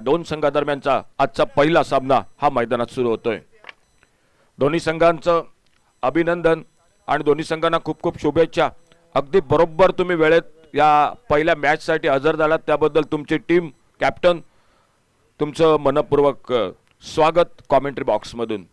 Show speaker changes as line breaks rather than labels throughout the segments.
दोन संघादरम्यानचा आजचा पहिला सामना हा मैदानात सुरू होतोय। दोन्ही संघांचं अभिनंदन आणि दोन्ही संघांना खूप खूप शुभेच्छा। अगदी बरोबर तुम्ही वेळेत या पहिल्या मॅच साठी हजर झालात त्याबद्दल तुमची टीम कॅप्टन तुमचं मनपूर्वक स्वागत कॉमेंट्री बॉक्स मधून।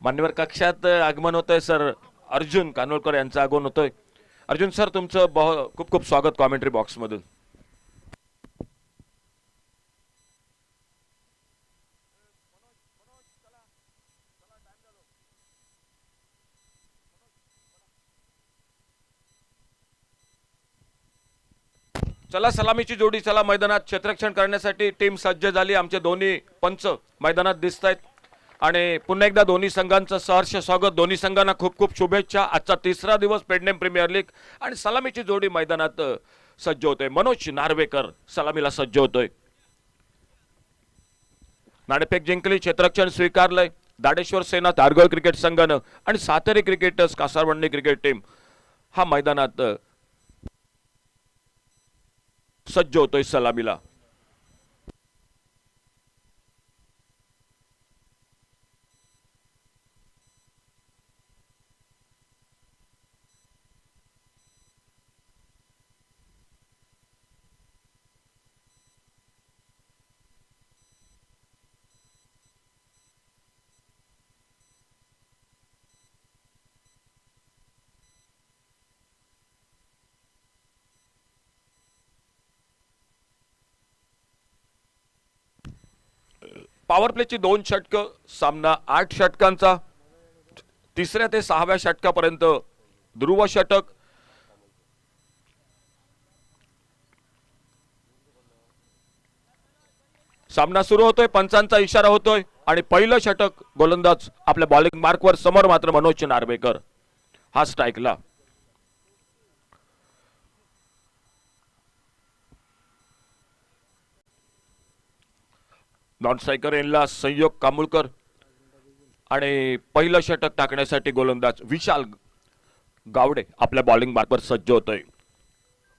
मान्यवर कक्षात आगमन होतंय सर अर्जुन कानोळकर यांचं आगमन होतंय। अर्जुन सर तुमचं खूप खूप स्वागत कॉमेंट्री बॉक्स मधून। चला सलामीची जोडी चला मैदानात क्षेत्ररक्षण करण्यासाठी टीम सज्ज झाली। आमचे दोन्ही पंच मैदानात दिसतायत आणि पुन्हा एकदा दोन्ही संघांचं सहर्ष स्वागत। दोन्ही संघांना खूप खूप शुभेच्छा। आजचा तिसरा दिवस पेडनेम प्रीमियर लीग आणि सलामीची जोडी मैदानात सज्ज होते। मनोज नार्वेकर सलामीला सज्ज होतोय। नाणेफेक जिंकली, क्षेत्ररक्षण स्वीकारलंय दाडेश्वर सेना धारगळ क्रिकेट संघानं आणि सातेरी क्रिकेटर्स कासारवंडी क्रिकेट टीम हा मैदानात सज्ज होतोय सलामीला। पॉवर प्लेची 2 षटकं, सामना 8 षटकांचा। तिसऱ्या ते 6व्या षटकापर्यंत ध्रुव षटक। सामना सुरू होतोय, पंचांचा इशारा होतोय आणि पहिलं षटक गोलंदाज आपल्या बॉलिंग मार्कवर समोर मात्र मनोज नार्वेकर हा स्ट्राइकला। नॉन स्ट्रायकर एनला संयोग कामुळकर आणि पहिलं षटक टाकण्यासाठी गोलंदाज विशाल गावडे आपल्या बॉलिंग मार्कवर सज्ज होतोय।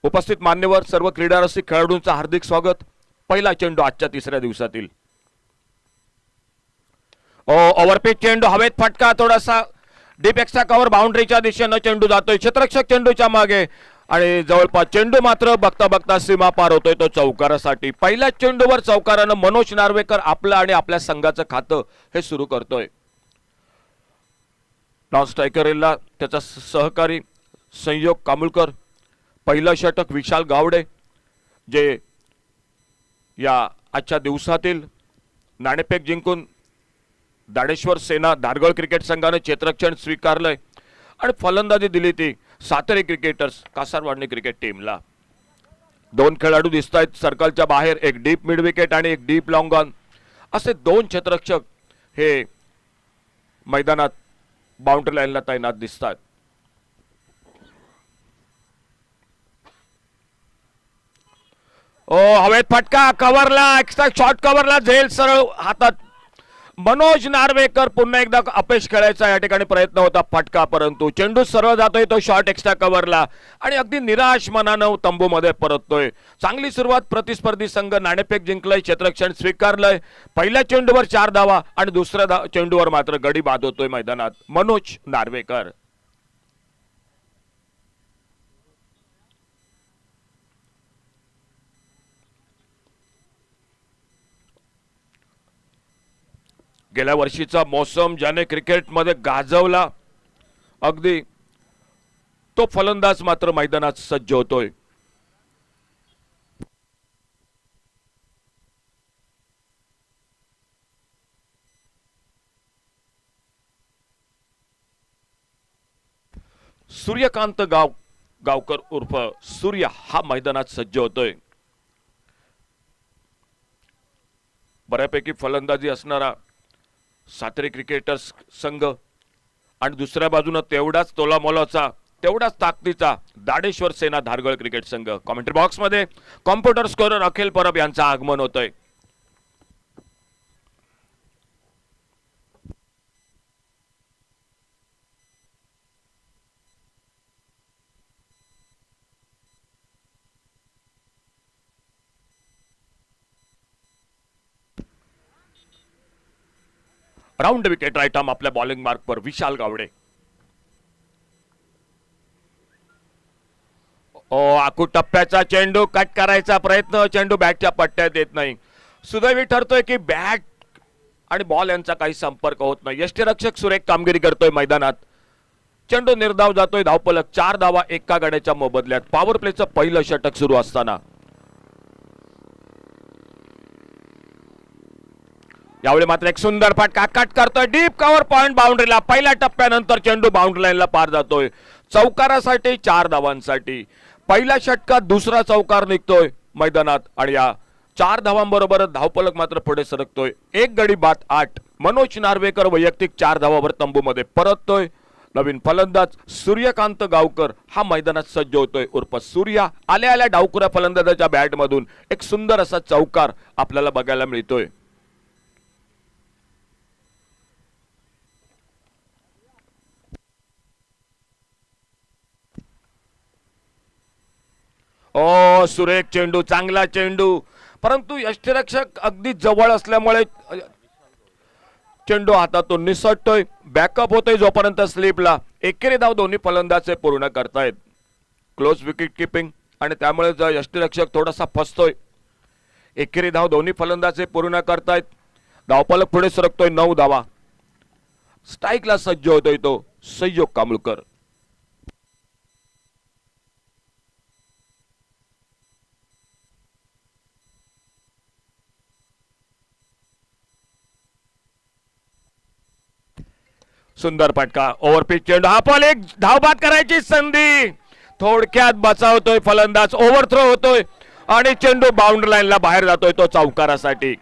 उपस्थित मान्यवर सर्व क्रीडा रसिक खेळाडूंचं हार्दिक स्वागत। पहिला चेंडू आजच्या तिसऱ्या दिवसातील ओव्हरपिच चेंडू हवेत फटका, थोडासा डीप एक्स्ट्रा कव्हर बाउंड्रीच्या दिशेनं चेंडू जातोय क्षेत्ररक्षक चेंडूच्या मागे आणि जवळपास चेंडू मात्र बघता बघता सीमा पार होतोय तो चौकारासाठी। पहिल्या चेंडूवर चौकारानं मनोज नार्वेकर आपलं आणि आपल्या संघाचं खातं हे सुरू करतोय। नॉन स्ट्रायकरला त्याचा सहकारी संयोग कामुळकर, पहिलं षटक विशाल गावडे जे या आजच्या दिवसातील नाणेफेक जिंकून दाडेश्वर सेना धारगळ क्रिकेट संघाने क्षेत्ररक्षण स्वीकारलंय आणि फलंदाजी दिली ती सातेरी क्रिकेटर्स कासारवाडी क्रिकेट टीमला। 2 खेळाडू दिसत आहेत सर्कलच्या बाहेर, एक डीप मिड विकेट आणि एक डीप लॉंग ऑन असे 2 क्षेत्ररक्षक हे मैदानात बाउंड्री लाईनला तैनात दिसतात। हवेत फटका, कव्हरला एक्स्ट्रा शॉर्ट कव्हरला झेल सरळ हातात मनोज नार्वेकर पुन्हा एकदा अपयश खेळायचा या ठिकाणी प्रयत्न होता फटका, परंतु चेंडू सरळ जातोय तो शॉट एक्स्ट्रा कव्हरला आणि अगदी निराश मनानं तंबूमध्ये परततोय. चांगली सुरुवात प्रतिस्पर्धी संघ नाणेफेक जिंकलंय, क्षेत्ररक्षण स्वीकारलंय. पहिल्या चेंडूवर 4 धावा आणि दुसऱ्या चेंडूवर मात्र गडी बाद होतोय मैदानात मनोज नार्वेकर. गेल्या वर्षीचा मोसम ज्याने क्रिकेटमध्ये गाजवला, अगदी तो फलंदाज मात्र मैदानात सज्ज होतोय. सूर्यकांत गावकर उर्फ सूर्य हा मैदानात सज्ज होतोय. बऱ्यापैकी फलंदाजी असणारा सातारी क्रिकेटर्स संघ आणि दुसऱ्या बाजूने तेवढाच तोलामोलाचा तेवढाच ताकदीचा दाडेश्वर सेना धारगळ क्रिकेट संघ. कॉमेंट्री बॉक्स मध्ये कॉम्प्युटर स्कोरर अखिल परब यांचं आगमन होतंय. राउंड विकेट राईट आर्म आपल्या बॉलिंग मार्क पर विशाल गावडे. आखू टप्प्याचा चेंडू कट करायचा प्रयत्न, चेंडू बॅटच्या पट्ट्यात येत नाही. सुदैवी ठरतोय की बॅट आणि बॉल यांचा काही संपर्क होत नाही. यष्टीरक्षक सुरेख कामगिरी करतोय मैदानात. चेंडू निर्धाव जातोय, धावफलक 4 धावा एका गड्याच्या मोबदल्यात. पॉवर प्लेचं पहिलं षटक सुरू असताना यावेळी मात्र एक सुंदर फटका कट करतोय डीप कव्हर पॉइंट बाउंड्रीला. पहिल्या टप्प्यानंतर चेंडू बाउंड्री लाईनला पार जातोय. चौकारासाठी 4 धावांसाठी पहिल्या षटकात दुसरा चौकार निघतोय मैदानात आणि या 4 धावांबरोबर धावफलक मात्र पुढे सरकतोय. एक गडी बाद 8. मनोज नार्वेकर वैयक्तिक 4 धावावर तंबूमध्ये परततोय. नवीन फलंदाज सूर्यकांत गावकर हा मैदानात सज्ज होतोय उर्फ सूर्या. आल्या आल्या डावखुऱ्या फलंदाजाच्या बॅटमधून एक सुंदर असा चौकार आपल्याला बघायला मिळतोय. सुरेख चेंडू, चांगला चेंडू, परंतु यष्टीरक्षक अगदी जवळ असल्यामुळे चेंडू हातातून निसटतोय. बॅकअप होतोय जोपर्यंत स्लिपला. एकेरी धाव दोन्ही फलंदाज पूर्ण करतायत. क्लोज विकेट किपिंग आणि त्यामुळे यष्टीरक्षक थोडासा फसतोय. एकेरी धाव दोन्ही फलंदाज पूर्ण करतायत. धावफलक पुढे सरकतोय 9 धावा. स्ट्राईकला सज्ज होतोय तो संयोग कांबळकर. सुंदर फटका, ओव्हरपिच चेंडू, हा बॉल एक धाव बाद करायची संधी. थोडक्यात बचावतोय फलंदाज. ओव्हरथ्रो होतोय आणि चेंडू बाउंड्री लाईनला बाहेर जातोय तो चौकारासाठी.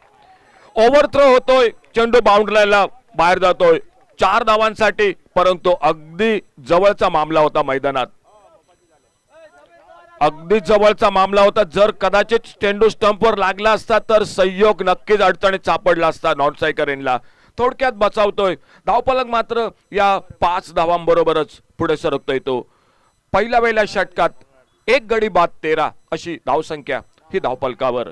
ओव्हरथ्रो होतोय, चेंडू बाउंड्री लाईनला बाहेर जातोय 4 धावांसाठी, परंतु अगदी जवळचा मामला होता मैदानात. अगदी जवळचा मामला होता. जर कदाचित चेंडू स्टंपवर लागला असता तर संयोग नक्कीच अडचणीत सापडला असता नॉन स्ट्रायकरला. थोडक्यात बचावतोय. धावफलक मात्र या 5 धावांबरोबरच पुढे सरकतोय तो. पहिल्या षटकात एक गडी बाद 13 अशी धावसंख्या ही धावफलकावर.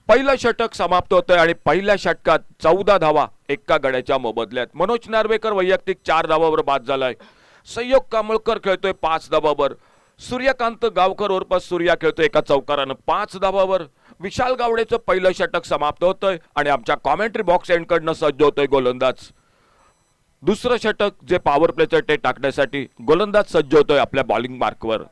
पहिलं षटक समाप्त होतंय आणि पहिल्या षटकात 14 धावा एका गड्याच्या मोबदल्यात. मनोज नार्वेकर वैयक्तिक 4 धावावर बाद झालाय. संयोग कांबळकर खेळतोय 5 धावावर. सूर्यकांत गावकर उर्फ सूर्या खेळतोय एका चौकारानं 5 धावावर. विशाल गावडेचं पहिलं षटक समाप्त होतंय आणि आमच्या कॉमेंट्री बॉक्स एंडकडनं सज्ज होतोय गोलंदाज. दुसरं षटक जे पॉवर प्लेचं ते टाकण्यासाठी गोलंदाज सज्ज होतोय आपल्या बॉलिंग मार्कवर.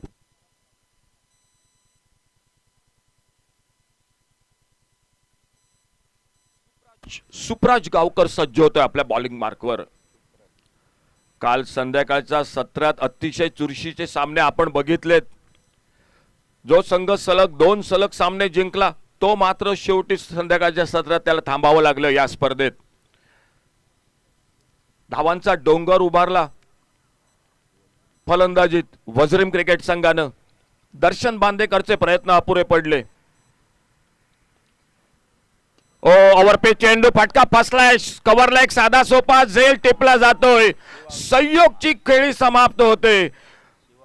सुप्राज गावकर सज्ज होतोय आपल्या बॉलिंग मार्कवर. काल संध्याकाळच्या सत्रात अतिशय चुरशीचे सामने आपण बघितलेत. जो संघ सलग 2 सलग सामने जिंकला तो मात्र शेवटी संध्याकाळच्या सत्रात त्याला थांबावं लागलं या स्पर्धेत. धावांचा डोंगर उभारला फलंदाजीत वजरीम क्रिकेट संघानं. दर्शन बांदेकरचे प्रयत्न अपुरे पडले. ओ ओव्हरपे चेंडू फटका फसलाय. कव्हरला एक साधा सोपा झेल टिपला जातोय. संयोगची खेळी समाप्त होते.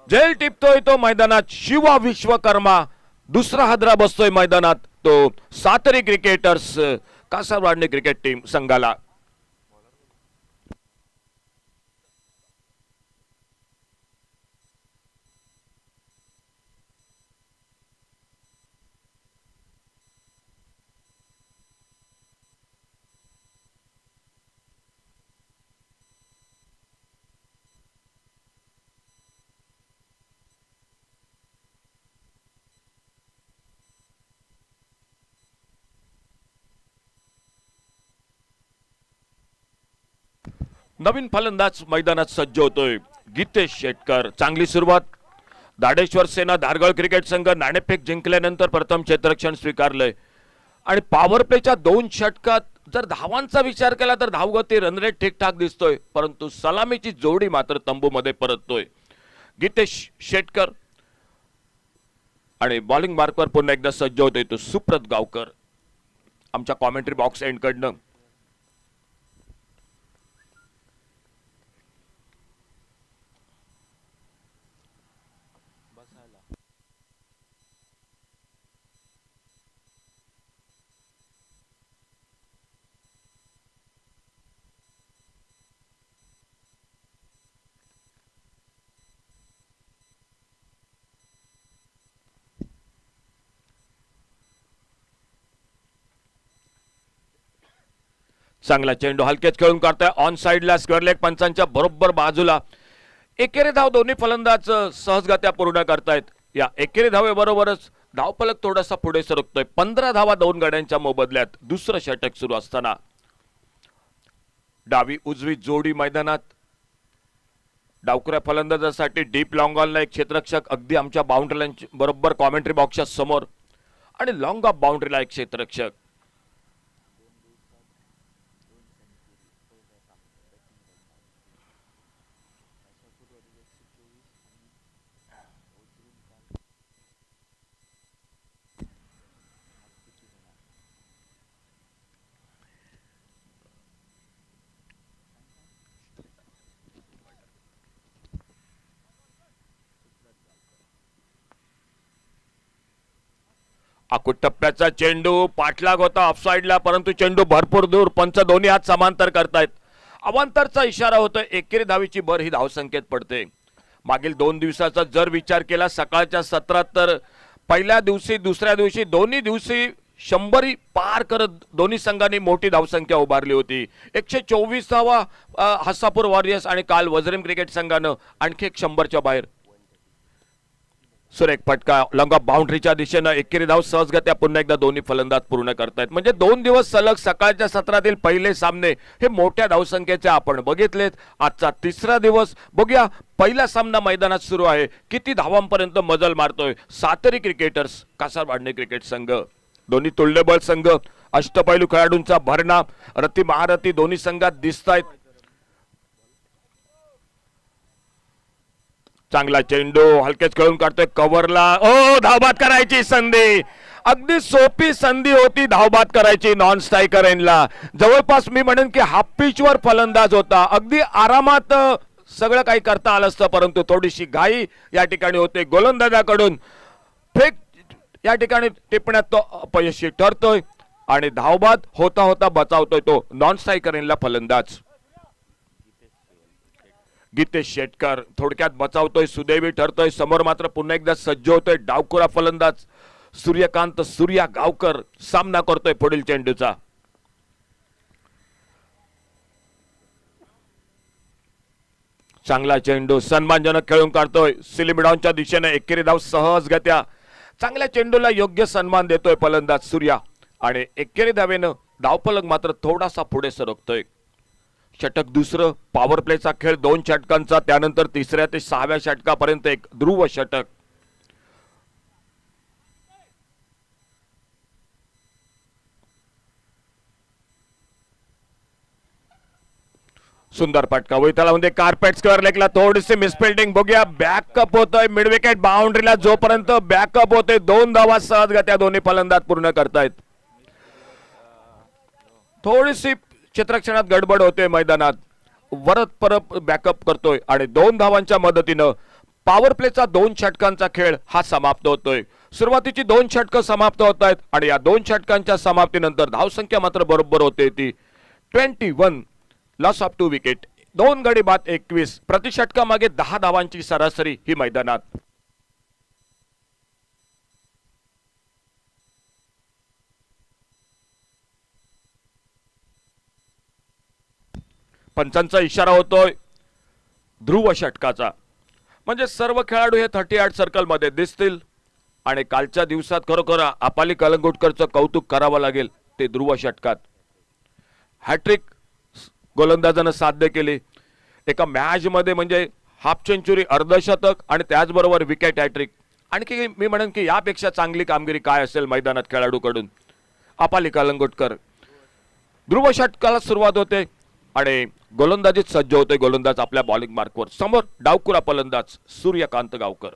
झेल टिपतोय तो मैदानात शिवा विश्वकर्मा. दुसरा हादरा बसतोय मैदानात तो सातरी क्रिकेटर्स कासारवाडी क्रिकेट टीम संघाला. नवीन फलंदाज मैदानात सज्ज होतोय. गीतेश शेटकर. चांगली सुरुवात. दाडेश्वर सेना धारगळ क्रिकेट संघ नाणेफेक जिंकल्यानंतर प्रथम क्षेत्ररक्षण स्वीकारलंय आणि पॉवर प्लेच्या 2 षटकात जर धावांचा विचार केला तर धावगती रनरेट ठीकठाक दिसतोय, परंतु सलामीची जोडी मात्र तंबूमध्ये परततोय. गीतेश शेटकर आणि बॉलिंग मार्कवर पुन्हा एकदा सज्ज होतोय तो सुप्रत गावकर आमच्या कॉमेंट्री बॉक्स एंड कडनं. चांगला चेंडू हलकेच खेळून काढतोय ऑन साइडला स्क्वेअर लेग पंचांच्या बरोबर बाजूला. एकेरी धाव दोन्ही फलंदाज सहजगत्या पूर्ण करतायत. या एकेरी धावेबरोबरच धावफलक थोडासा पुढे सरकतोय. 15 धावा 2 गड्यांच्या मोबदल्यात. दुसरं षटक सुरू असताना डावी उजवी जोडी मैदानात. डावखऱ्या फलंदाजासाठी डीप लॉंग ऑनला एक क्षेत्ररक्षक अगदी आमच्या बाउंड्री बरोबर कॉमेंट्री बॉक्सच्या समोर आणि लॉंग ऑफ बाउंड्रीला एक क्षेत्ररक्षक. आकुट टप्प्याचा चेंडू पाठलाग होता ऑफसाइडला, परंतु चेंडू भरपूर दूर. पंच दोन्ही हात समांतर करतायत. अवांतरचा इशारा होतोय. एकेरी धावीची भर ही धावसंख्येत पडते. मागील 2 दिवसाचा जर विचार केला सकाळच्या सत्रात तर पहिल्या दिवशी दुसऱ्या दिवशी दोन्ही दिवशी 100 पार करत दोन्ही संघांनी मोठी धावसंख्या उभारली होती. 124 धावा हसापूर वॉरियर्स आणि काल वजरीम क्रिकेट संघानं आणखी एक 100च्या बाहेर. सुरेख फटका लॉंग ऑफ बाउंड्रीच्या दिशेनं एकेरी धाव सहजगत्या पुन्हा एकदा दोन्ही फलंदाज पूर्ण करतायत. म्हणजे 2 दिवस सलग सकाळच्या सत्रातील पहिले सामने हे मोठ्या धावसंख्येचे आपण बघितलेत. आजचा तिसरा दिवस. बघूया पहिला सामना मैदानात सुरू आहे. किती धावांपर्यंत मजल मारतोय सातरी क्रिकेटर्स कासारवाडी क्रिकेट संघ. दोन्ही तुल्यबळ संघ. अष्टपैलू खेळाडूंचा भरणा रती महारथी दोन्ही संघात दिसतायत. चांगला चेंडू हलकेच खेळून काढतोय कव्हरला. ओ धावबाद करायची संधी. अगदी सोपी संधी होती धावबाद करायची नॉन स्ट्रायकर एंडला. जवळपास मी म्हणेन की हाफ पिचवर फलंदाज होता. अगदी आरामात सगळं काही करता आलं असतं, परंतु थोडीशी घाई या ठिकाणी होते गोलंदाजाकडून. फेक या ठिकाणी टिपण्यात तो अपयशी ठरतोय आणि धावबाद होता होता बचावतोय तो नॉन स्ट्रायकर एंडला फलंदाज गीतेश शेटकर. थोडक्यात बचावतोय सुदैवी ठरतोय. समोर मात्र पुन्हा एकदा सज्ज होतोय डावखुरा फलंदाज सूर्यकांत सूर्या गावकर. सामना करतोय पुढील चेंडूचा. चांगला चेंडू सन्मानजनक खेळून काढतोय सिलिमिडॉनच्या दिशेने. एकेरी धाव सहजगत्या. चांगल्या चेंडूला योग्य सन्मान देतोय फलंदाज सूर्या आणि एकेरी धावेनं धावफलक मात्र थोडासा पुढे सरकतोय. षटक दुसरं. पॉवर प्लेचा खेळ 2 षटकांचा. त्यानंतर 3ऱ्या ते 6व्या षटकापर्यंत एक ध्रुव षटक. सुंदर फटका वितळामध्ये कार्पेट स्क्वेअर लेगला थोडीशी मिसफिल्डिंग बघूया. बॅकअप होतोय मिड विकेट बाउंड्रीला जोपर्यंत बॅकअप होते 2 धावा सहजगत्या दोन्ही फलंदाज पूर्ण करतायत. थोडीशी क्षेत्रक्षणात गडबड होते मैदानात. वरत परत बॅकअप करतोय आणि 2 धावांच्या मदतीनं पॉवर प्लेचा 2 षटकांचा खेळ हा समाप्त होतोय. सुरुवातीची 2 षटकं समाप्त होत आहेत आणि या 2 षटकांच्या समाप्तीनंतर धावसंख्या मात्र बरोबर होते ती 21. Loss of 2 wicket. 2 गडी बाद 21. प्रति षटकामागे 10 धावांची सरासरी ही मैदानात. पंचांचा इशारा होतोय ध्रुव षटकाचा. म्हणजे सर्व खेळाडू हे 38 सर्कल मध्ये दिसतील आणि कालच्या दिवसात खरोखर अपाली कलंगुटकरचं कौतुक करावं लागेल. ते ध्रुव षटकात हॅट्रिक गोलंदाजानं साध्य केली एका मॅच मध्ये. म्हणजे हाफ सेंचुरी, अर्धशतक आणि त्याचबरोबर विकेट हॅट्रिक. आणखी मी म्हणेन की यापेक्षा चांगली कामगिरी काय असेल मैदानात खेळाडूकडून. अपाली कलंगुटकर ध्रुव षटकाला सुरुवात होते आणि गोलंदाजीत सज्ज होते गोलंदाज आपल्या बॉलिंग मार्कवर. समोर डावकुरा फलंदाज सूर्यकांत गावकर.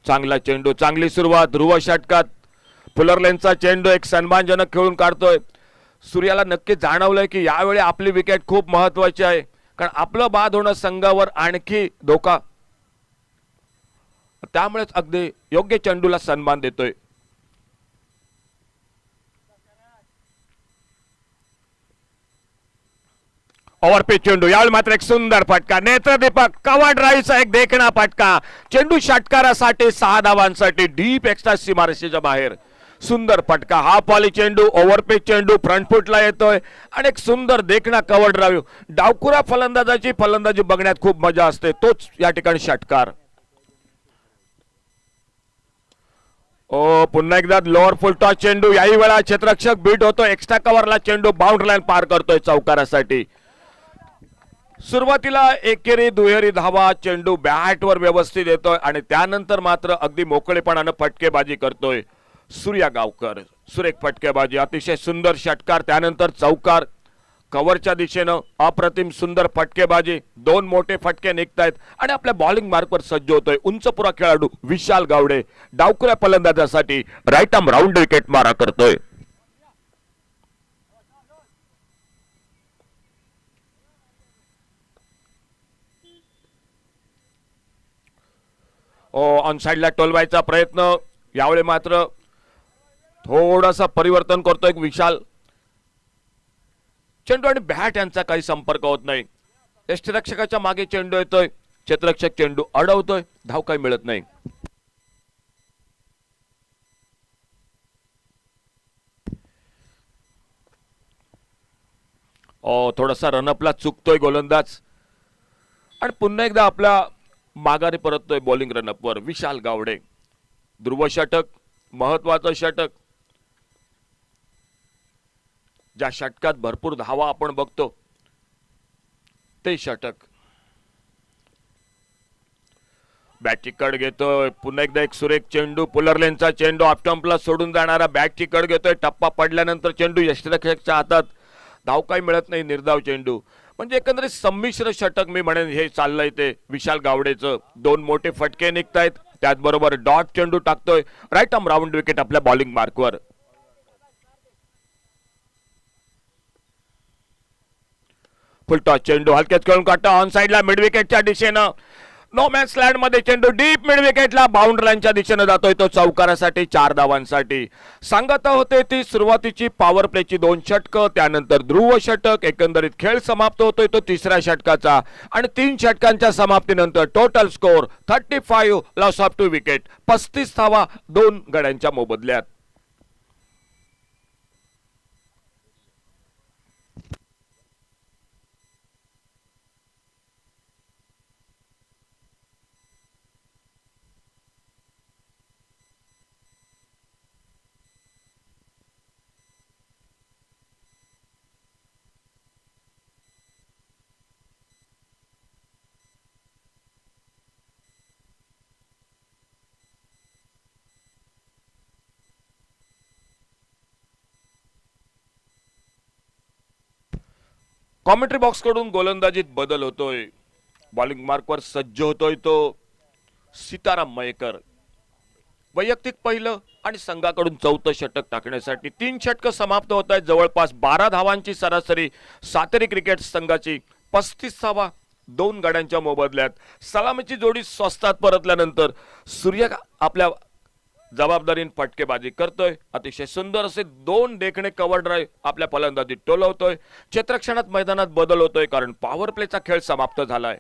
चांगला चेंडू, चांगली सुरुवात ध्रुव षटकात. फुलरलेनचा चेंडू एक सन्मानजनक खेळून काढतोय. सूर्याला नक्की जाणवलंय की यावेळी आपली विकेट खूप महत्वाची आहे, कारण आपलं बाद होणं संघावर आणखी धोका. त्यामुळेच अगदी योग्य चेंडूला सन्मान देतोय. ओव्हरपिच चेंडू. यावेळी मात्र एक सुंदर फटका. नेत्रदीपक कव्हर ड्राईव्हचा एक देखणा फटका. चेंडू षटकारासाठी 6 धावांसाठी डीप एक्स्ट्रा सीमारेषेच्या बाहेर. सुंदर फटका. हा पॉली चेंडू, ओव्हरपिच चेंडू फ्रंटफुटला येतोय आणि एक सुंदर देखणा कव्हर ड्राईव्ह. डावकुरा फलंदाजाची फलंदाजी बघण्यात खूप मजा असते. तोच या ठिकाणी षटकार. ओ पुन्हा एकदा लोअर फुल टॉस चेंडू. याही वेळा क्षेत्ररक्षक बीट होतो. एक्स्ट्रा कव्हरला चेंडू बाउंड्री लाईन पार करतोय चौकारासाठी. सुरुवातीला एकेरी दुहेरी धावा चेंडू बॅटवर व्यवस्थित येतोय आणि त्यानंतर मात्र अगदी मोकळेपणानं फटकेबाजी करतोय सूर्या गावकर. सुरेख फटकेबाजी, अतिशय सुंदर षटकार, त्यानंतर चौकार. कव्हरच्या दिशेनं अप्रतिम सुंदर फटकेबाजी. 2 मोठे फटके निघतायत आणि आपल्या बॉलिंग मार्कवर सज्ज होतोय उंचपुरा खेळाडू विशाल गावडे. डावकुऱ्या फलंदाजासाठी राईट आर्म राऊंड विकेट मारा करतोय. ऑन साइडला टोलवायचा प्रयत्न. यावेळी मात्र थोडासा परिवर्तन करतोय विशाल. चेंडू आणि बॅट यांचा काही संपर्क होत नाही. यष्टिरक्षकाच्या मागे चेंडू येतोय. क्षेत्ररक्षक चेंडू अडवतोय. धाव काही मिळत नाही. थोडासा रनअपला चुकतोय गोलंदाज आणि पुन्हा एकदा आपला माघारी परततोय बॉलिंग रनअपवर विशाल गावडे. ध्रुव षटक, महत्वाचं षटक. ज्या षटकात भरपूर धावा आपण बघतो ते षटक. बॅटची कड घेतोय. पुन्हा एकदा एक सुरेख चेंडू. पुलरलेनचा चेंडू ऑफस्टंपला सोडून जाणारा. बॅटची कड घेतोय. टप्पा पडल्यानंतर चेंडू यष्टिरक्षकाच्या हातात. धाव काही मिळत नाही. निर्धाव चेंडू. म्हणजे एकंदरीत संमिश्र षटक मी म्हणेन हे चाललंय ते विशाल गावडेचं. 2 मोठे फटके निघतायत. त्याचबरोबर डॉट चेंडू टाकतोय. राईट आर्म राऊंड विकेट आपल्या बॉलिंग मार्कवर. फुलटॉस चेंडू हलक्यात खेळून काढतो ऑन साइडला मिड विकेटच्या दिशेनं. नो मॅन स्लॅड मध्ये चेंडू डीप मिड विकेटला बाउंड्री लाईनच्या दिशेनं जातोय तो चौकारासाठी 4 धावांसाठी. सांगत होते ती सुरुवातीची पॉवर प्लेची 2 षटकं, त्यानंतर ध्रुव षटक. एकंदरीत खेळ समाप्त होतोय तो 3ऱ्या षटकाचा आणि 3 षटकांच्या समाप्तीनंतर total score 35 loss of 2 wicket. 35 धावा 2 गड्यांच्या मोबदल्यात. कॉमेंट्री बॉक्स कडून गोलंदाजीत बदल होतोय. बॉलिंग मार्कवर सज्ज होतोय तो सीताराम मयेकर. वैयक्तिक पहिलं आणि संघाकडून चौथं षटक टाकण्यासाठी 3 षटक समाप्त होत आहेत. जवळपास 12 धावांची सरासरी सातेरी क्रिकेट संघाची. 35वा 2 गड्यांच्या मोबदल्यात सलामीची जोडी स्वस्तात परतल्यानंतर सूर्य आपल्या जबाबदारीने फटकेबाजी करतोय. अतिशय सुंदर असे 2 देखणे कव्हर ड्राईव्ह आपल्या फलंदाजीत टोलवतोय. क्षेत्ररक्षणात मैदानात बदल होतोय कारण पॉवर प्लेचा खेळ समाप्त झालाय.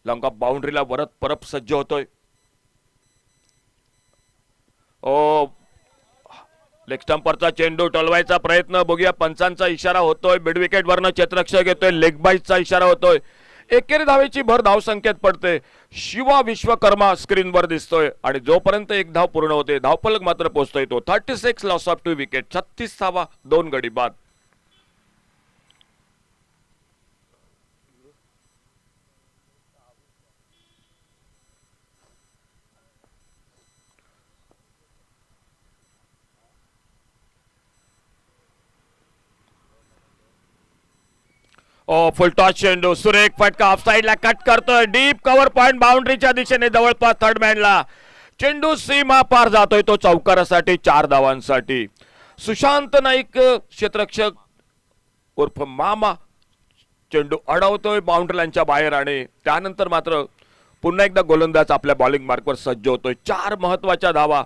लॉंग ऑफ बाउंड्रीला वरत परत सज्ज होतोय. ओ लेग स्टंपरचा चेंडू टोलवायचा प्रयत्न. बघूया पंचांचा इशारा होतोय. मिड विकेट वरनं क्षेत्ररक्षक येतोय. लेग बाईटचा इशारा होतोय. एकेरी धावेची भर धावसंख्येत पडते. शिवा विश्वकर्मा स्क्रीनवर दिसतोय आणि जोपर्यंत एक धाव पूर्ण होते धावफलक मात्र पोहोचतोय तो 36 लॉस ऑफ 2 विकेट. 36वा 2 गडी बाद. फुल टॉस चेंडू. सुरेख फटका ऑफ साइडला कट करतोय. डीप कव्हर पॉइंट बाउंड्रीच्या दिशेने जवळपास थर्ड मॅनला. चेंडू सीमा पार जातोय तो चौकारासाठी 4 धावांसाठी. सुशांत नाईक क्षेत्ररक्षक उर्फ मामा चेंडू अडवतोय बाउंड्री लाईनच्या बाहेर आणि त्यानंतर मात्र पुन्हा एकदा गोलंदाज आपल्या बॉलिंग मार्कवर सज्ज होतोय. 4 महत्वाच्या धावा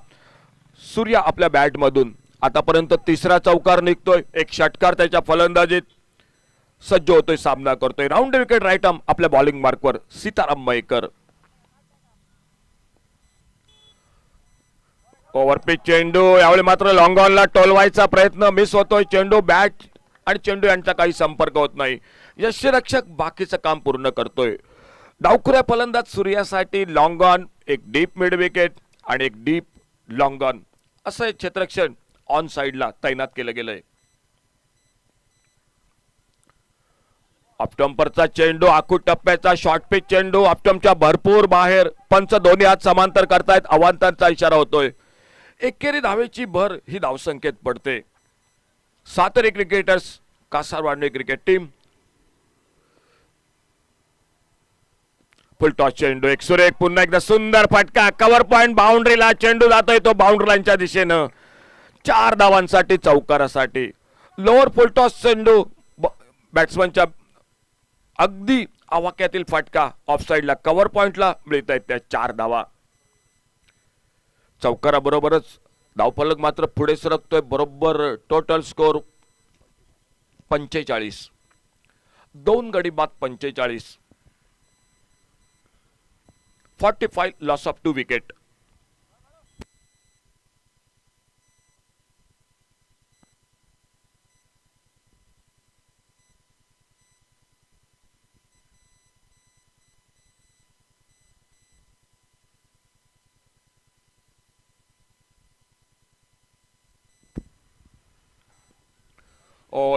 सूर्या आपल्या बॅट मधून. आतापर्यंत 3रा चौकार निघतोय. एक षटकार त्याच्या फलंदाजीत सज्ज होतोय. सामना करतोय. राऊंड विकेट राईट आर्म आपल्या बॉलिंग मार्कवर सीताराम मयेकर. ओव्हरपिच चेंडू. यावेळी मात्र लॉंग ऑनला टोलवायचा प्रयत्न मिस होतोय. चेंडू बॅट आणि चेंडू यांचा काही संपर्क होत नाही. यष्टीरक्षक बाकीचं काम पूर्ण करतोय. डावखुऱ्या फलंदाज सूर्यासाठी लॉंग ऑन, एक डीप मिड विकेट आणि एक डीप लॉंग ऑन असं क्षेत्ररक्षण ऑन साइडला तैनात केलं गेलंय. ऑप्टम्परचा चेंडू. आखूड टप्प्याचा शॉर्ट पिच चेंडू ऑप्टमच्या भरपूर बाहेर. पंच दोन्ही हात समांतर करतायत. अवांतरचा इशारा होतोय. एकेरी धावेची भर ही धावसंख्येत पडते. Sateri cricketers Kasarwadi cricket team. Full toss चेंडू. एक सुरेख पुन्हा एकदा सुंदर फटका. कव्हर पॉइंट बाउंड्रीला. चेंडू जातोय तो बाउंड्री लाईनच्या दिशेनं 4 धावांसाठी चौकारासाठी. लोअर फुल टॉस चेंडू बॅट्समनच्या अगदी आवाक्यातील फटका. ऑफसाइडला कव्हर पॉइंटला मिळत आहेत त्या 4 धावा. चौकाराबरोबरच धावफलक मात्र पुढे सरकतोय. बरोबर टोटल स्कोर 45. 2 गडी बाद 45. 45 loss of 2 wicket.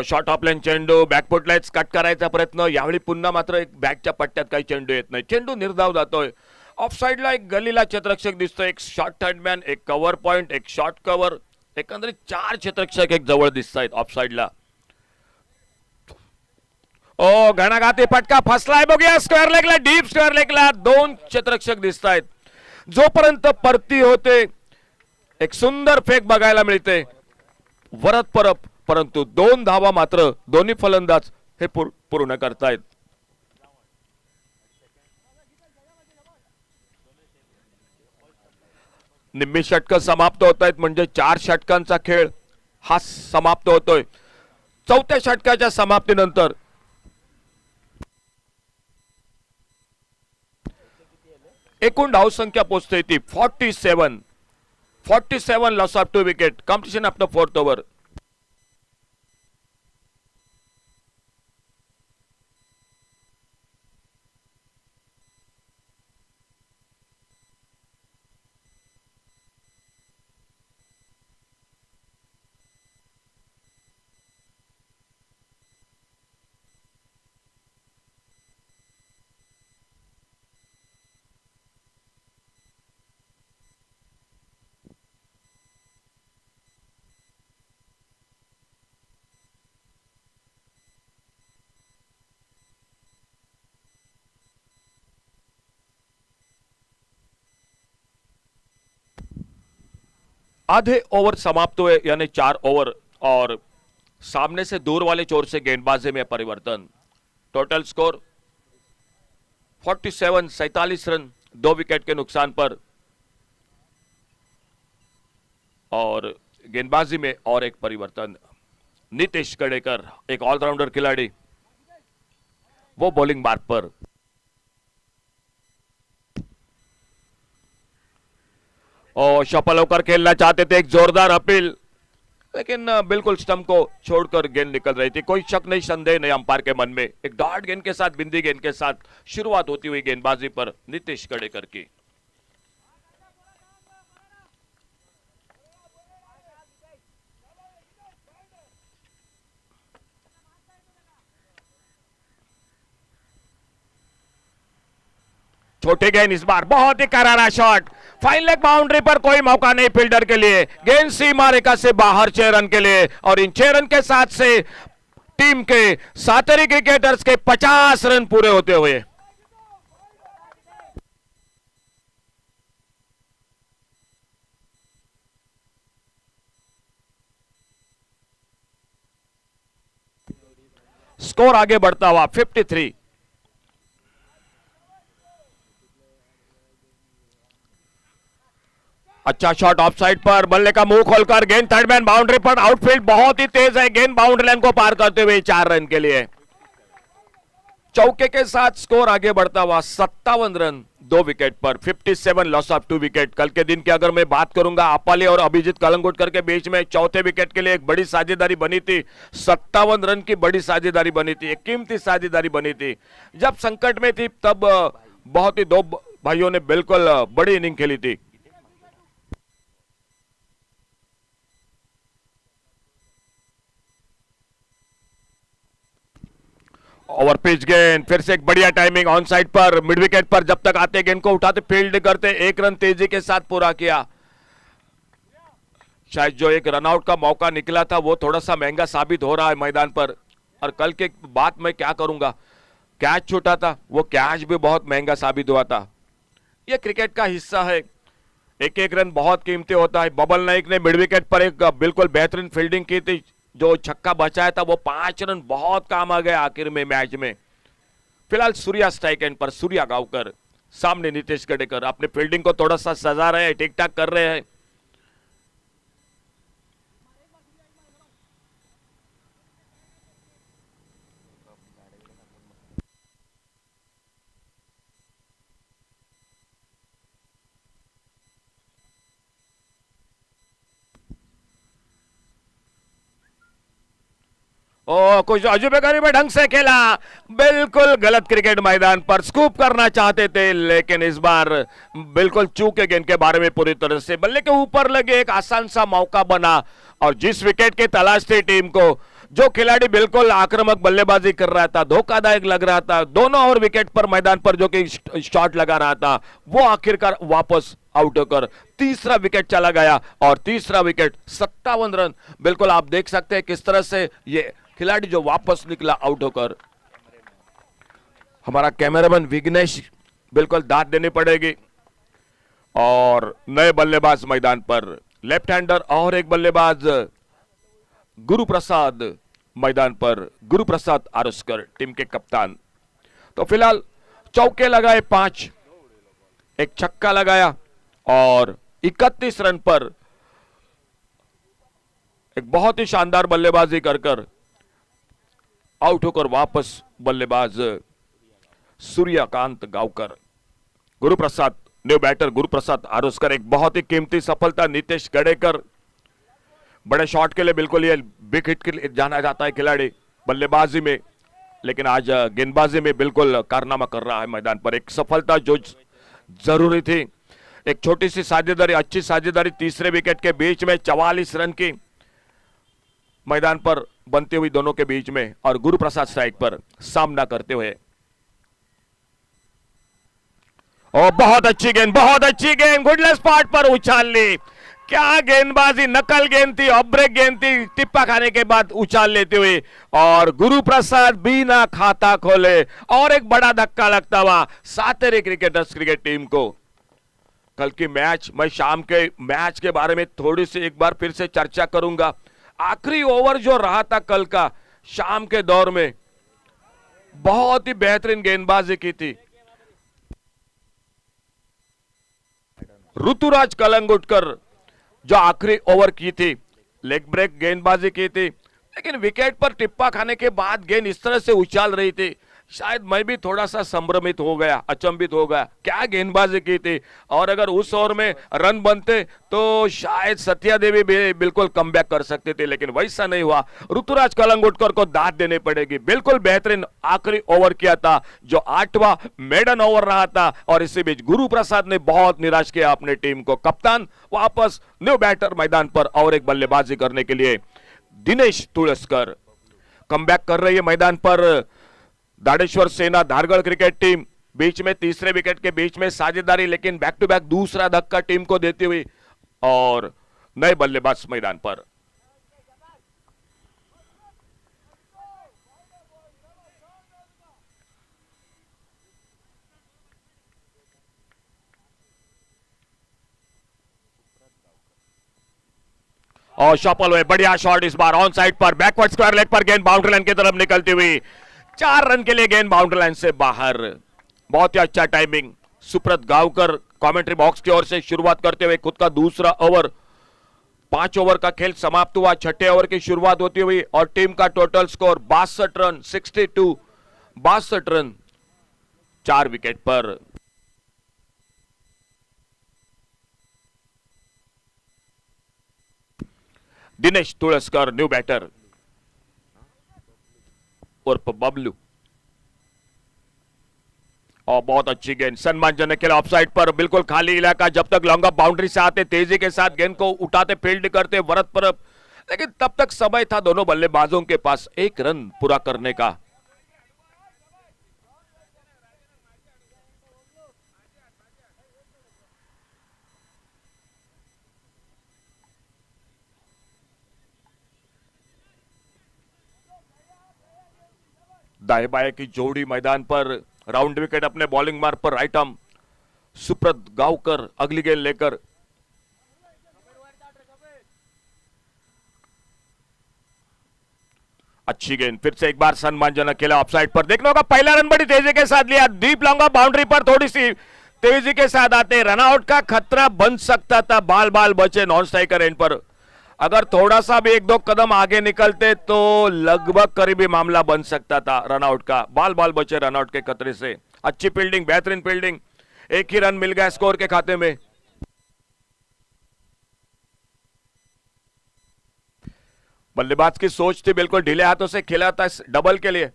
Short of line चेंडू. बॅकफुट लाईट्स कट करायचा प्रयत्न. यावेळी पुन्हा मात्र एक बॅकच्या पट्ट्यात काही चेंडू येत नाही. चेंडू निर्धाव जातोय. ऑफ साइडला एक गलीला क्षेत्ररक्षक दिसतोय. एक शॉर्ट हँडमॅन, एक कव्हर पॉइंट, एक शॉर्ट कव्हर. एकंदरीत 4 क्षेत्ररक्षक एक जवळ दिसत आहेत ऑफ साइडला. घणाघाती फटका फसलाय. बघूया स्क्वेअर लेगला, डीप स्क्वेअर लेगला 2 क्षेत्ररक्षक दिसत आहेत. जोपर्यंत परती होते एक सुंदर फेक बघायला मिळते वरत परत. परंतु 2 धावा मात्र दोन्ही फलंदाज हे पूर्ण करतायत. निम्मी षटक समाप्त होत आहेत म्हणजे 4 षटकांचा खेळ हा समाप्त होतोय. 4थ्या षटकाच्या समाप्तीनंतर एकूण धावसंख्या पोहोचते ती 47. 47 loss of 2 wicket. Competition after 4th over. आधे ओवर समाप्त हुए, यानी 4 ओवर, और सामने से दूर वाले छोर से गेंदबाजी में परिवर्तन। टोटल स्कोर 47 रन, 2 विकेट के नुकसान पर। और गेंदबाजी में और एक परिवर्तन, नीतीश कड़ेकर, एक ऑलराउंडर खिलाड़ी, वो बॉलिंग मार्ग पर। और सफल होकर खेलना चाहते थे, एक जोरदार अपील, लेकिन बिल्कुल स्टंप को छोड़कर गेंद निकल रही थी। कोई शक नहीं, संदेह नहीं अंपायर के मन में। एक डॉट गेंद के साथ, बिंदी गेंद के साथ शुरुआत होती हुई गेंदबाजी पर नीतीश कड़ेकर की। छोटे गेंद इस बार, बहुत ही करारा शॉट, फाइन लेग बाउंड्री पर, कोई मौका नहीं फील्डर के लिए। गेंद सीमा रेखा से बाहर 6 रन के लिए, और इन 6 रन के साथ से टीम के सातरी क्रिकेटर्स के 50 रन पूरे होते हुए। स्कोर आगे बढ़ता हुआ 53। अच्छा शॉट ऑफ साइड पर, बल्ले का मुंह खोलकर गेंद थर्ड मैन बाउंड्री पर, आउटफील्ड बहुत ही तेज है, गेंद बाउंड्री लाइन को पार करते हुए 4 रन के लिए। चौके के साथ स्कोर आगे बढ़ता हुआ 57 रन, 2 विकेट पर। 57 लॉस ऑफ 2 विकेट। कल के दिन की अगर मैं बात करूंगा, अपाले और अभिजीत कलंगुटकर के बीच में चौथे विकेट के लिए एक बड़ी साझेदारी बनी थी। 57 रन की बड़ी साझेदारी बनी थी, एक कीमती साझेदारी बनी थी। जब संकट में थी तब बहुत ही 2 भाइयों ने बिल्कुल बड़ी इनिंग खेली थी। ओवर पिच गेंद, फिर से एक बढ़िया टाइमिंग ऑन साइड पर, मिड विकेट पर, जब तक आते गेंद को उठाते, फील्ड करते, 1 रन तेजी के साथ पूरा किया। शायद जो एक रनआउट का मौका निकला था वो थोड़ा सा महंगा साबित हो रहा है मैदान पर। और कल के बात मैं क्या करूंगा, कैच छूटा था, वो कैच भी बहुत महंगा साबित हुआ था। ये क्रिकेट का हिस्सा है, एक रन बहुत कीमती होता है। बबल नाइक ने मिड विकेट पर एक बिल्कुल बेहतरीन फील्डिंग की थी, जो छक्का बचाया था वो 5 रन बहुत काम आ गया आखिर में मैच में। फिलहाल सूर्या स्ट्राइक एंड पर, सूर्या गांवकर, सामने नीतीश कड़ेकर अपने फील्डिंग को थोड़ा सा सजा रहे हैं, ठीक ठाक कर रहे हैं। ओ कुछ अजूबे गरीब ढंग से खेला, बिल्कुल गलत क्रिकेट मैदान पर स्कूप करना चाहते थे, लेकिन इस बार बिल्कुल चूके गेंद के बारे में पूरी तरह से। बल्ले के ऊपर लगे, एक आसान सा मौका बना, और जिस विकेट की तलाश थी टीम को, जो खिलाड़ी बिल्कुल आक्रामक बल्लेबाजी कर रहा था, धोखादायक लग रहा था, दोनों और विकेट पर मैदान पर जो कि शॉट लगा रहा था, वो आखिरकार वापस आउट होकर तीसरा विकेट चला गया। और तीसरा विकेट, 57 रन। बिल्कुल आप देख सकते हैं किस तरह से ये खिलाड़ी जो वापस निकला आउट होकर। हमारा कैमरामैन विघ्नेश, बिल्कुल दाद देनी पड़ेगी। और नए बल्लेबाज मैदान पर, लेफ्ट हैंडर और एक बल्लेबाज गुरु प्रसाद मैदान पर, गुरु प्रसाद आरुस्कर टीम के कप्तान। तो फिलहाल चौके लगाए 5, एक छक्का लगाया, और 31 रन पर एक बहुत ही शानदार बल्लेबाजी कर आउट होकर वापस बल्लेबाज सूर्यकांत गांवकर। गुरुप्रसाद, न्यू बैटर गुरुप्रसाद आरुस्कर, एक बहुत ही कीमती सफलता। नीतीश कड़ेकर, बड़े शॉट के लिए बिल्कुल ये बिग हिट के लिए जाना जाता है खिलाड़ी बल्लेबाजी में, लेकिन आज गेंदबाजी में बिल्कुल कारनामा कर रहा है मैदान पर। एक सफलता जो जरूरी थी, एक छोटी सी साझेदारी, अच्छी साझेदारी, तीसरे विकेट के बीच में 44 रन की मैदान पर बनती हुई दोनों के बीच में, और गुरुप्रसाद स्ट्राइक पर सामना करते हुए। ओ बहुत अच्छी गेंद, बहुत अच्छी गेंद, गुडलेस स्पॉट पर उछाल ली। क्या गेंदबाजी, नकल गेंद थी, ऑफ ब्रेक गेंद थी, टिप्पा खाने के बाद उछाल लेते हुए, और गुरुप्रसाद बिना खाता खोले और एक बड़ा धक्का लगता हुआ सातरे क्रिकेटर्स क्रिकेट टीम को। कल की मैच, मैं शाम के मैच के बारे में थोड़ी सी एक बार फिर से चर्चा करूंगा। आखिरी ओवर जो रहा था कल का शाम के दौर में, बहुत ही बेहतरीन गेंदबाजी की थी ऋतुराज कलंगुटकर। जो आखिरी ओवर की थी, लेग ब्रेक गेंदबाजी की थी, लेकिन विकेट पर टिप्पा खाने के बाद गेंद इस तरह से उछाल रही थी, शायद मैं भी थोड़ा सा संभ्रमित हो गया, अचंभित हो गया, क्या गेंदबाजी की थी। और अगर उस ओवर में रन बनते तो शायद सत्या देवी भी बिल्कुल कमबैक कर सकते थे, लेकिन वैसा नहीं हुआ। ऋतुराज कलंगुटकर को दाद देनी पड़ेगी, बिल्कुल बेहतरीन आखिरी ओवर किया था, जो 8वां मेडन ओवर रहा था। और इसी बीच गुरु प्रसाद ने बहुत निराश किया अपने टीम को। कप्तान वापस न्यू बैटर मैदान पर और एक बल्लेबाजी करने के लिए। दिनेश तुलसकर कमबैक कर रही है मैदान पर। दाड़ेश्वर सेना धारगढ़ क्रिकेट टीम बीच में तीसरे विकेट के बीच में साझेदारी, लेकिन बैक टू बैक दूसरा धक्का टीम को देती हुई और नए बल्लेबाज मैदान पर। और शॉपल हुए, बढ़िया शॉट इस बार ऑन साइड पर, बैकवर्ड स्क्वायर लेग पर गेंद बाउंड्री लाइन की तरफ निकलती हुई। 4 रन के लिए गेंद बाउंड्री लाइन से बाहर। बहुत ही अच्छा timing Subrat Gavkar commentary box की ओर से शुरुआत करते हुए खुद का दूसरा ओवर। 5 ओवर का खेल समाप्त हुआ, छठे ओवर की शुरुआत होती हुई और टीम का total score 62 run, 62 62 run 4 wicket पर। दिनेश तुलसकर न्यू बैटर उर्फ बबलू। और बहुत अच्छी गेंद सम्मानजनक खेल ऑफसाइड पर, बिल्कुल खाली इलाका। जब तक लॉन्ग ऑफ बाउंड्री से आते तेजी के साथ गेंद को उठाते, फील्ड करते वरत पर, लेकिन तब तक समय था दोनों बल्लेबाजों के पास 1 रन पूरा करने का। दाएं बाएं की जोड़ी मैदान पर, राउंड विकेट अपने बॉलिंग मार्ग पर राइट आर्म सुब्रत गावकर अगली गेंद लेकर। अच्छी गेंद फिर से एक बार सम्मानजनक खेला ऑफसाइड पर। देखने होगा पहला रन बड़ी तेजी के साथ लिया, डीप लॉन्ग ऑफ बाउंड्री पर थोड़ी सी तेजी के साथ आते रनआउट का खतरा बन सकता था। बाल बाल बचे नॉन स्ट्राइकर एंड पर, अगर थोड़ा सा भी 1-2 कदम आगे निकलते तो लगभग करीबी मामला बन सकता था रनआउट का। बाल बाल बचे रनआउट के खतरे से। अच्छी फील्डिंग, बेहतरीन फील्डिंग, एक ही रन मिल गया स्कोर के खाते में। बल्लेबाज की सोच थी बिल्कुल ढीले हाथों से खेला था डबल के लिए।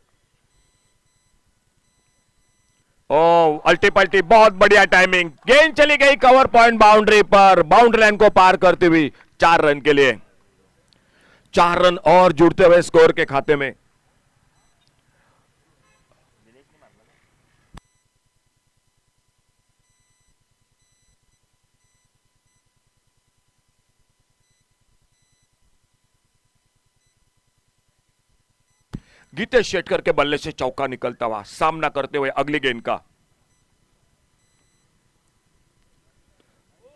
ओ अल्टी पल्टी, बहुत बढ़िया टाइमिंग, गेंद चली गई कवर पॉइंट बाउंड्री पर, बाउंड्री लाइन को पार करती हुई 4 रन के लिए। 4 रन और जुड़ते हुए स्कोर के खाते में। गीतेश शेटकर के बल्ले से चौका निकलता हुआ सामना करते हुए अगली गेंद का।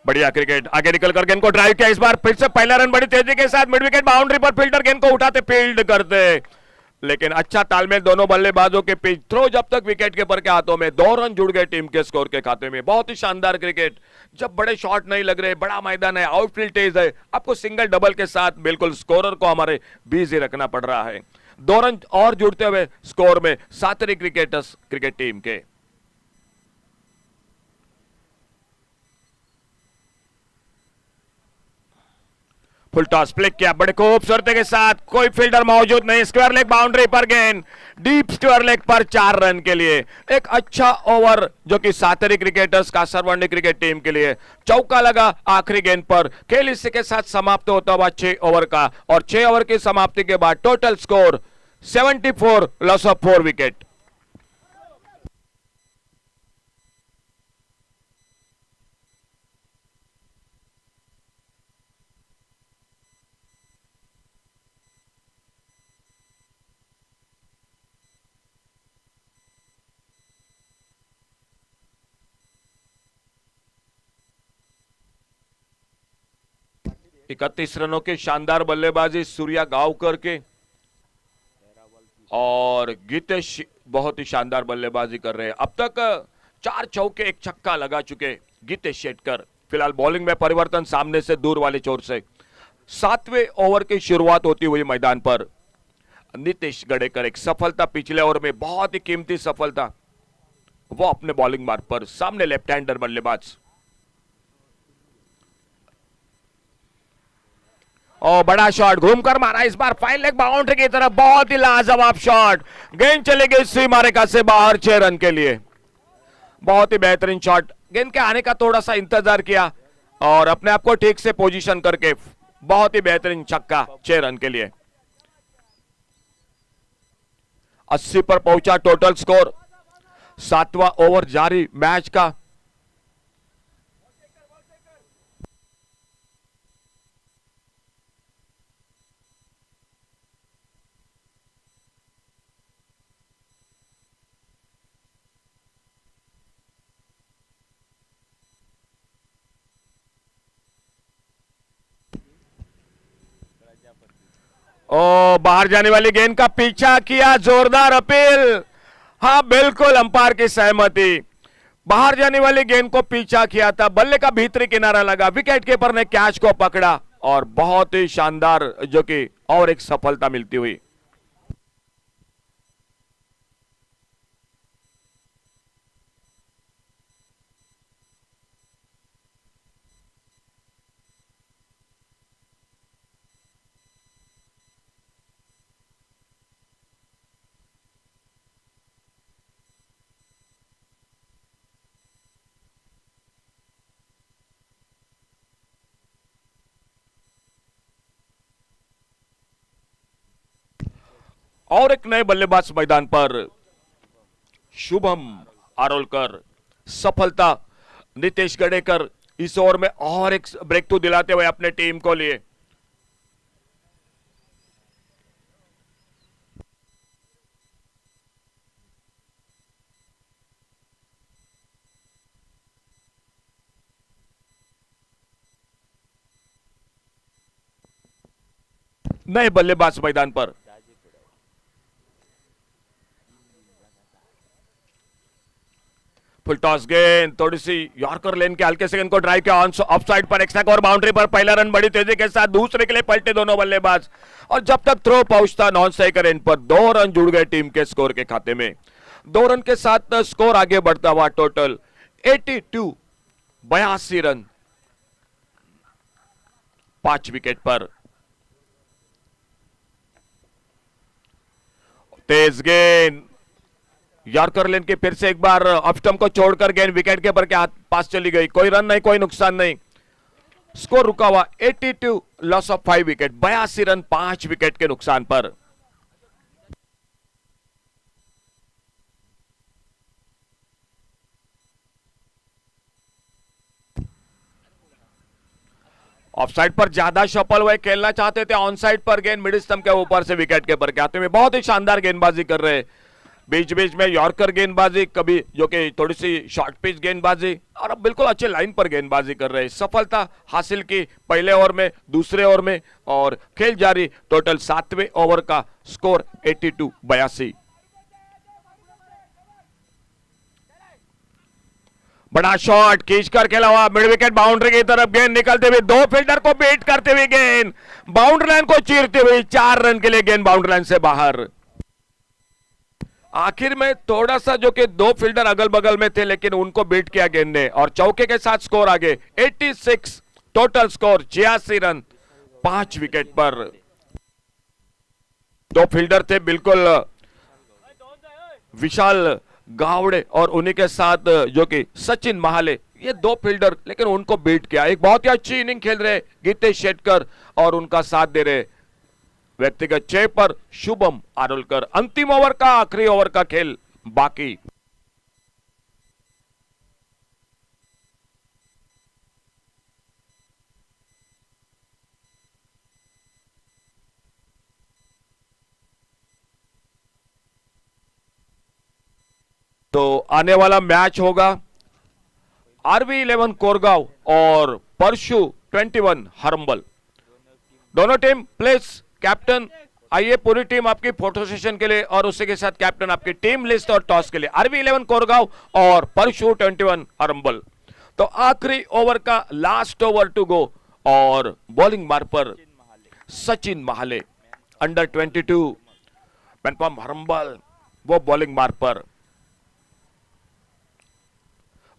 बढ़िया क्रिकेट, आगे निकलकर गेंद को ड्राइव किया, इस बार फिर से पहला रन बड़ी तेजी के साथ मिड विकेट बाउंड्री पर, फील्डर गेंद को उठाते फील्ड करते, लेकिन अच्छा तालमेल दोनों बल्लेबाजों के पिच थ्रो जब तक विकेट कीपर के हाथों में। 2 रन जुड़ गए टीम के स्कोर के खाते में। बहुत ही शानदार क्रिकेट, जब बड़े शॉट नहीं लग रहे, बड़ा मैदान है, आउटफील्ड तेज है, आपको सिंगल डबल के साथ बिल्कुल स्कोरर को हमारे बिजी रखना पड़ रहा है। 2 रन और जुड़ते हुए स्कोर में सातरी क्रिकेटर्स क्रिकेट टीम के। फुल टॉस फ्लिक किया बड़े खूबसूरती के साथ, कोई फील्डर मौजूद नहीं, स्क्वायर लेग बाउंड्री पर गेंद, डीप स्क्वायर लेग पर 4 रन के लिए। एक अच्छा ओवर जो कि सातरी क्रिकेटर्स का सर्वर्ण क्रिकेट टीम के लिए। चौका लगा आखिरी गेंद पर, खेल इसी के साथ समाप्त होता हुआ 6 ओवर का, और 6 ओवर की समाप्ति के बाद total score 74, loss of 4 wicket. 31 रनों की शानदार बल्लेबाजी सूर्या गावकर के, और गीतेश बहुत ही शानदार बल्लेबाजी कर रहे हैं। अब तक 4 चौके 1 छक्का लगा चुके गीतेश शेटकर। फिलहाल बॉलिंग में परिवर्तन सामने से दूर वाले छोर से। 7वें ओवर की शुरुआत होती हुई मैदान पर नीतीश गडेकर, एक सफलता पिछले ओवर में, बहुत ही कीमती सफलता, वो अपने बॉलिंग मार्ग पर। सामने लेफ्ट हैंडर बल्लेबाज, और बड़ा शॉट घूमकर मारा इस बार फाइन लेग बाउंड्री की तरफ, बहुत ही लाजवाब शॉट, गेंद चली गई सीमा रेखा से बाहर 6 रन के लिए। बहुत ही बेहतरीन शॉट, गेंद के आने का थोड़ा सा इंतजार किया और अपने आप को ठीक से पोजीशन करके बहुत ही बेहतरीन छक्का 6 रन के लिए। 80 पर पहुंचा टोटल स्कोर। 7वां ओवर जारी मैच का। ओ, बाहर जाने वाली गेंद का पीछा किया, जोरदार अपील। हाँ बिल्कुल, अंपायर की सहमति। बाहर जाने वाली गेंद को पीछा किया था, बल्ले का भीतरी किनारा लगा, विकेट कीपर ने कैच को पकड़ा और बहुत ही शानदार जो कि और एक सफलता मिलती हुई। और एक नए बल्लेबाज मैदान पर, शुभम आरोलकर, सफलता नीतीश गडेकर इस ओवर में और एक ब्रेक थ्रू दिलाते हुए अपने टीम को लिए। नए बल्लेबाज मैदान पर, फुल टॉस गेंद, थोड़ी सी यॉर्कर लेन के हल्के से गेंद को ड्राइव किया ऑफ साइड पर, एक्स्ट्रा कवर बाउंड्री पर। पहला रन बड़ी तेजी के साथ, दूसरे के लिए पलटे दोनों बल्लेबाज, और जब तक थ्रो पहुंचता नॉन स्ट्राइकर एंड पर 2 रन जुड़ गए टीम के स्कोर के खाते में। 2 रन के साथ स्कोर आगे बढ़ता हुआ टोटल 82, 82 रन 5 विकेट पर। तेज गेंद, यॉर्कर लेन के फिर से एक बार ऑफ स्टंप को छोड़कर गेंद विकेट कीपर के हाथ पास चली गई। कोई रन नहीं, कोई नुकसान नहीं, स्कोर रुका हुआ 82, loss of 5 wicket, 82 run 5 wicket के नुकसान पर। ऑफ साइड पर ज्यादा शफल हुए, खेलना चाहते थे ऑन साइड पर, गेंद मिडिल स्टंप के ऊपर से विकेट कीपर के हाथ में। बहुत ही शानदार गेंदबाजी कर रहे हैं, बीच बीच में यॉर्कर गेंदबाजी, कभी जो कि थोड़ी सी शॉर्ट पिच गेंदबाजी, और अब बिल्कुल अच्छे लाइन पर गेंदबाजी कर रहे हैं। सफलता हासिल की पहले ओवर में, दूसरे ओवर में, और खेल जारी। टोटल 7वें ओवर का स्कोर 82, 82। बड़ा शॉट खींचकर खेला हुआ मिड विकेट बाउंड्री की तरफ, गेंद निकलते हुए 2 फील्डर को बीट करते हुए गेंद बाउंड्री लाइन को चीरते हुए 4 रन के लिए गेंद बाउंड्री लाइन से बाहर। आखिर में थोड़ा सा जो कि 2 फील्डर अगल बगल में थे, लेकिन उनको बीट किया गेंद ने, और चौके के साथ स्कोर आगे 86, टोटल स्कोर 86 रन 5 विकेट पर। 2 फील्डर थे बिल्कुल, विशाल गावड़े और उन्हीं के साथ जो कि सचिन महाले, ये 2 फील्डर, लेकिन उनको बीट किया। एक बहुत ही अच्छी इनिंग खेल रहे गीतेश शेटकर और उनका साथ दे रहे व्यक्तिगत 6 पर शुभम आरोलकर। अंतिम ओवर का, आखिरी ओवर का खेल बाकी। तो आने वाला मैच होगा RV11 कोरगांव और परशु 21 हरंबल। दोनों टीम प्लीज, कैप्टन आइए, पूरी टीम आपकी फोटो सेशन के लिए और उसी के साथ कैप्टन आपकी टीम लिस्ट और टॉस के लिए। आरवी 11 कोरगांव और परशु 21 अरंबल। तो आखिरी ओवर का लास्ट ओवर टू गो और बॉलिंग मार पर सचिन महाले अंडर 22 मैनपम हरंबल, वो बॉलिंग मार पर।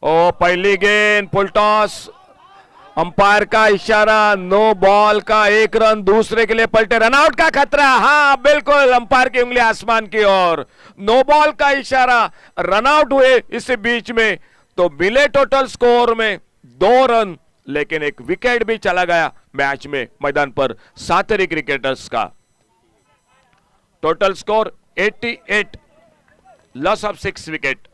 ओ पहली गेंद फुल टॉस, अंपायर का इशारा, नो बॉल का 1 रन, दूसरे के लिए पलटे, रनआउट का खतरा। हाँ बिल्कुल, अंपायर की उंगली आसमान की ओर, नो बॉल का इशारा, रनआउट हुए इस बीच में। तो मिले टोटल स्कोर में 2 रन, लेकिन एक विकेट भी चला गया मैच में मैदान पर सातरी क्रिकेटर्स का। Total score 88, loss of 6 wicket.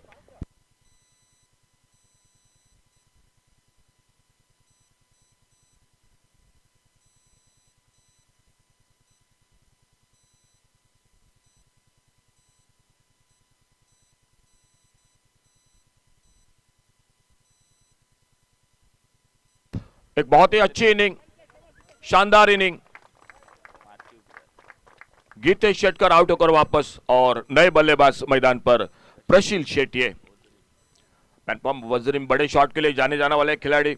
एक बहुत ही अच्छी इनिंग, शानदार इनिंग। गीतेश शेटकर आउट होकर वापस और नए बल्लेबाज मैदान पर प्रशील शेट्ये। मैनपम वजीर बड़े शॉट के लिए जाने जाने वाले खिलाड़ी,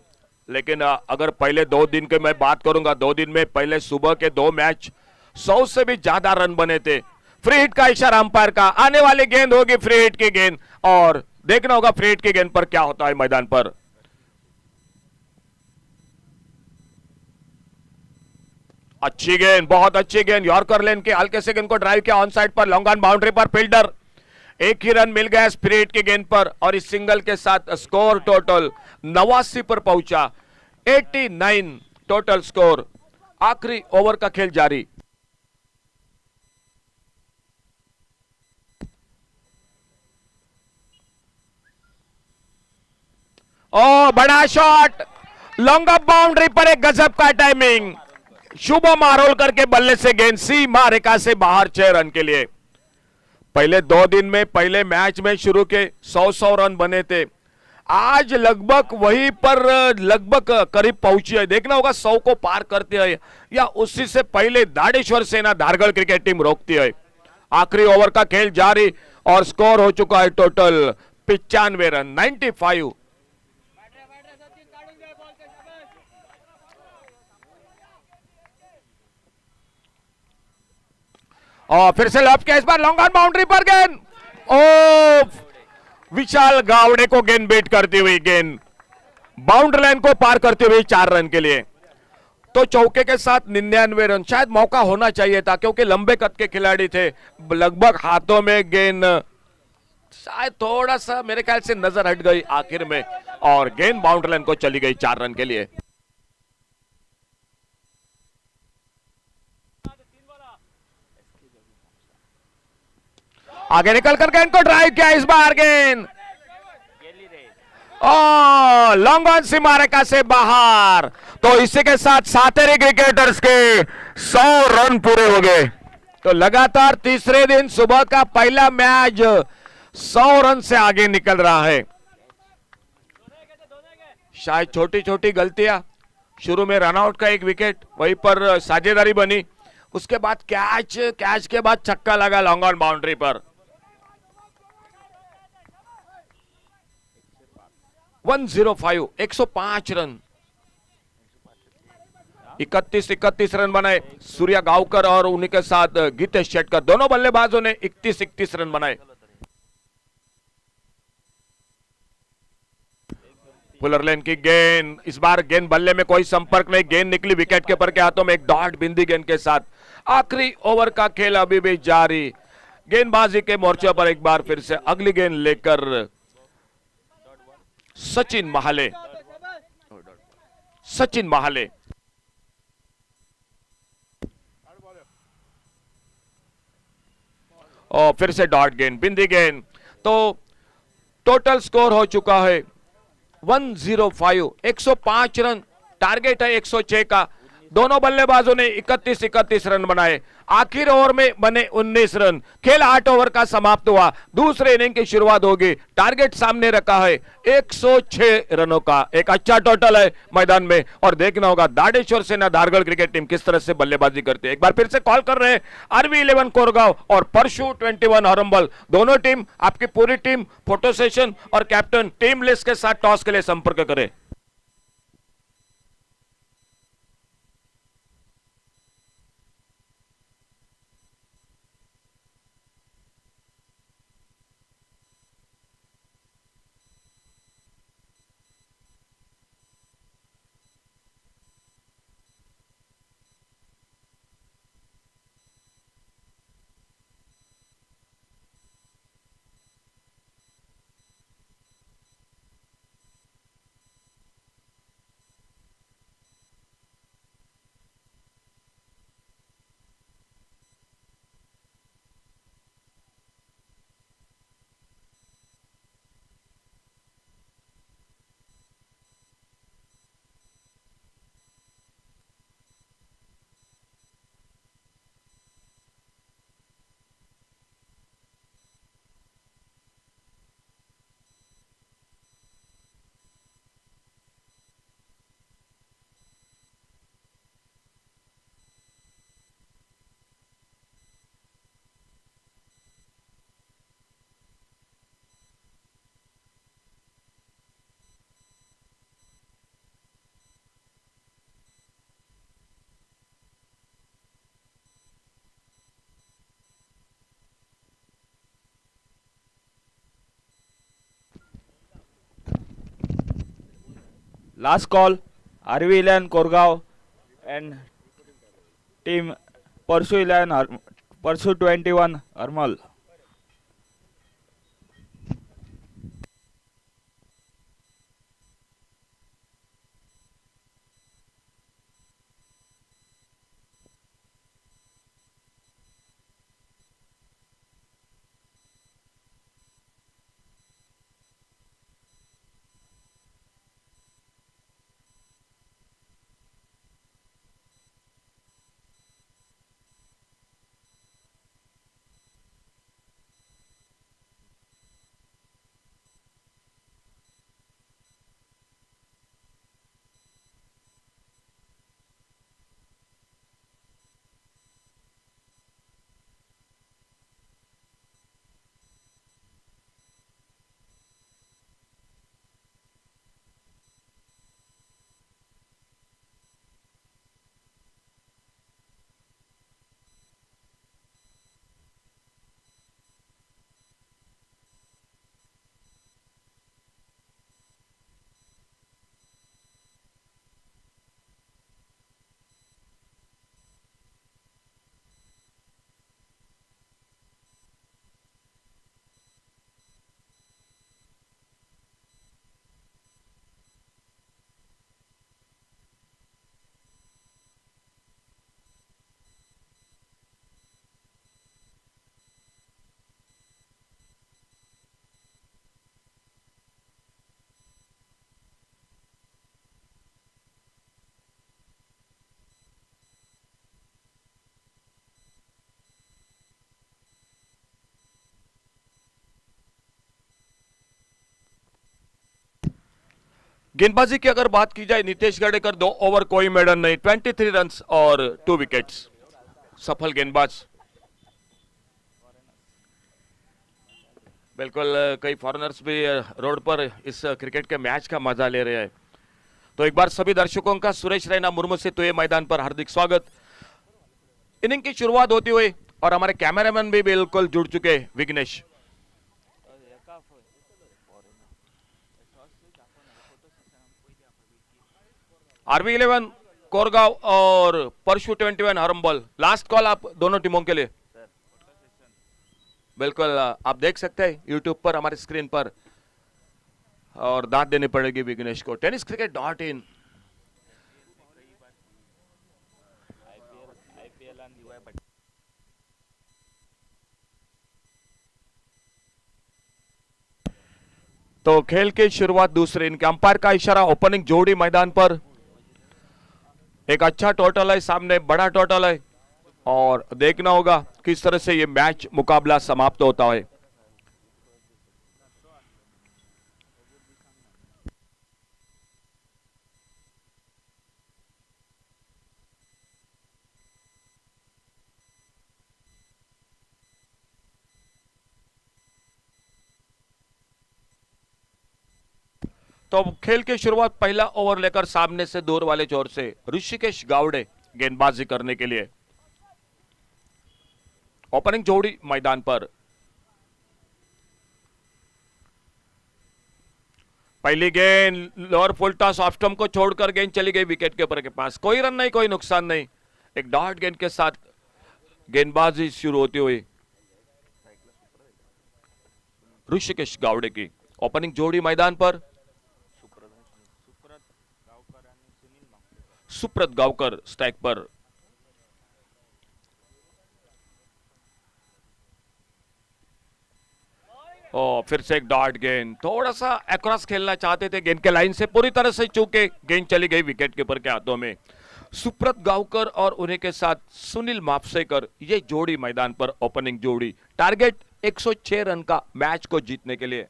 लेकिन अगर पहले 2 दिन के मैं बात करूंगा, 2 दिन में पहले सुबह के 2 मैच 100 से भी ज्यादा रन बने थे। फ्री हिट का इशारा अंपायर का, आने वाली गेंद होगी फ्री हिट की गेंद और देखना होगा फ्री हिट की गेंद पर क्या होता है मैदान पर। अच्छी गेंद, बहुत अच्छी गेंद, यॉर्कर लेन के हल्के से गेंद को ड्राइव किया ऑन साइड पर, लॉन्ग ऑन बाउंड्री पर फील्डर, एक ही रन मिल गया स्पिरिट की गेंद पर और इस सिंगल के साथ स्कोर टोटल 89 पर पहुंचा। 89 टोटल स्कोर। आखिरी ओवर का खेल जारी। ओ बड़ा शॉट, लॉन्ग ऑफ बाउंड्री पर एक गजब का टाइमिंग, शुभम आरोलकर के बल्ले से गेंद सीमा रेखा से बाहर 6 रन के लिए। पहले 2 दिन में पहले मैच में शुरू के 100 रन बने थे, आज लगभग वहीं पर लगभग करीब पहुंची है। देखना होगा 100 को पार करती है या उसी से पहले दाड़ेश्वर सेना धारगढ़ क्रिकेट टीम रोकती है। आखिरी ओवर का खेल जारी और स्कोर हो चुका है टोटल 95 रन, 95। और फिर से लेफ्ट के इस बार लॉन्ग ऑन बाउंड्री पर गेंद, ओ विशाल गावड़े को गेंद बीट करती हुई गेंद बाउंड्री लाइन को पार करते हुए 4 रन के लिए। तो चौके के साथ 99 रन, शायद मौका होना चाहिए था क्योंकि लंबे कद के खिलाड़ी थे, लगभग हाथों में गेंद शायद थोड़ा सा मेरे ख्याल से नजर हट गई आखिर में और गेंद बाउंड्री लाइन को चली गई 4 रन के लिए। आगे निकल कर गेंद को ड्राइव किया इस बार गेंद लॉन्ग ऑन सीमा रेखा से बाहर। तो इसी के साथ सातेरी क्रिकेटर्स के 100 रन पूरे हो गए। तो लगातार तीसरे दिन सुबह का पहला मैच 100 रन से आगे निकल रहा है। शायद छोटी छोटी गलतियां, शुरू में रनआउट का एक विकेट, वहीं पर साझेदारी बनी, उसके बाद कैच के बाद छक्का लगा लॉन्ग ऑन बाउंड्री पर। 105, 105 रन, 31 रन बनाए सूर्या गावकर और उन्हीं के साथ गीतेश शेटकर, दोनों बल्लेबाजों ने 31 रन बनाए। फुलर लेन की गेंद, इस बार गेंद बल्ले में कोई संपर्क नहीं, गेंद निकली विकेट कीपर के हाथों में एक डॉट बिंदी गेंद के साथ। आखिरी ओवर का खेल अभी भी जारी, गेंदबाजी के मोर्चे पर एक बार फिर से अगली गेंद लेकर सचिन महाले और फिर से डॉट गेंद, बिंदी गेंद। तो टोटल स्कोर हो चुका है 105, 105 रन, टारगेट है 106 का। दोनों बल्लेबाजों ने 31-31 रन बनाए। आखिर ओवर में बने 19 रन। खेल 8 ओवर का समाप्त हुआ। दूसरे इनिंग की शुरुआत होगी। टारगेट सामने रखा है 106 रनों का। एक अच्छा टोटल है मैदान में और देखना होगा दाड़ेश्वर सेना धारगढ़ क्रिकेट टीम किस तरह से बल्लेबाजी करती है। एक बार फिर से कॉल कर रहे हैं आरवी 11 कोरगांव और परशु 21 हरम्बल। दोनों टीम, आपकी पूरी टीम, फोटो सेशन और कैप्टन टीम लिस्ट के साथ टॉस के लिए संपर्क करें।
Last call, RV 11 Koregaon and team Pursue 11, Pursue 21 Armal.
गेंदबाजी की अगर बात की जाए, नितेश गडेकर 2 ओवर कोई मेडन नहीं, 23 रन्स और 2 विकेट्स। सफल गेंदबाज। बिल्कुल कई फॉरेनर्स भी रोड पर इस क्रिकेट के मैच का मजा ले रहे हैं। तो एक बार सभी दर्शकों का सुरेश रैना मुर्मू से तो ये मैदान पर हार्दिक स्वागत। इनिंग की शुरुआत होती हुई और हमारे कैमरामैन भी बिल्कुल जुड़ चुके विघ्नेश। आरवी 11 कोरगांव और परशु 21 हरम्बल। लास्ट कॉल आप दोनों टीमों के लिए। बिल्कुल आप देख सकते हैं यूट्यूब पर हमारे स्क्रीन पर, और दाद देनी पड़ेगी विघ्नेश को। tenniscricket.in। तो खेल की शुरुआत दूसरे इनिंग। अंपायर का इशारा, ओपनिंग जोड़ी मैदान पर। एक अच्छा टोटल है, सामने बड़ा टोटल है और देखना होगा किस तरह से ये मैच मुकाबला समाप्त होता है। तो खेल की शुरुआत पहला ओवर लेकर सामने से दूर वाले जोर से ऋषिकेश गावड़े गेंदबाजी करने के लिए। ओपनिंग जोड़ी मैदान पर। पहली गेंद lower full toss off stump को छोड़कर गेंद चली गई विकेट कीपर के पास। कोई रन नहीं, कोई नुकसान नहीं। एक डॉट गेंद के साथ गेंदबाजी शुरू होती हुई ऋषिकेश गावड़े की। ओपनिंग जोड़ी मैदान पर। सुप्रत गावकर स्ट्राइक पर। ओ फिर से एक डॉट गेंद, थोड़ा सा अक्रॉस खेलना चाहते थे, गेंद के लाइन से पूरी तरह से चूके गेंद चली गई विकेट कीपर के हाथों में। सुप्रत गावकर और उन्हीं के साथ सुनील मापसेकर, ये जोड़ी मैदान पर ओपनिंग जोड़ी। टारगेट 106 रन का मैच को जीतने के लिए।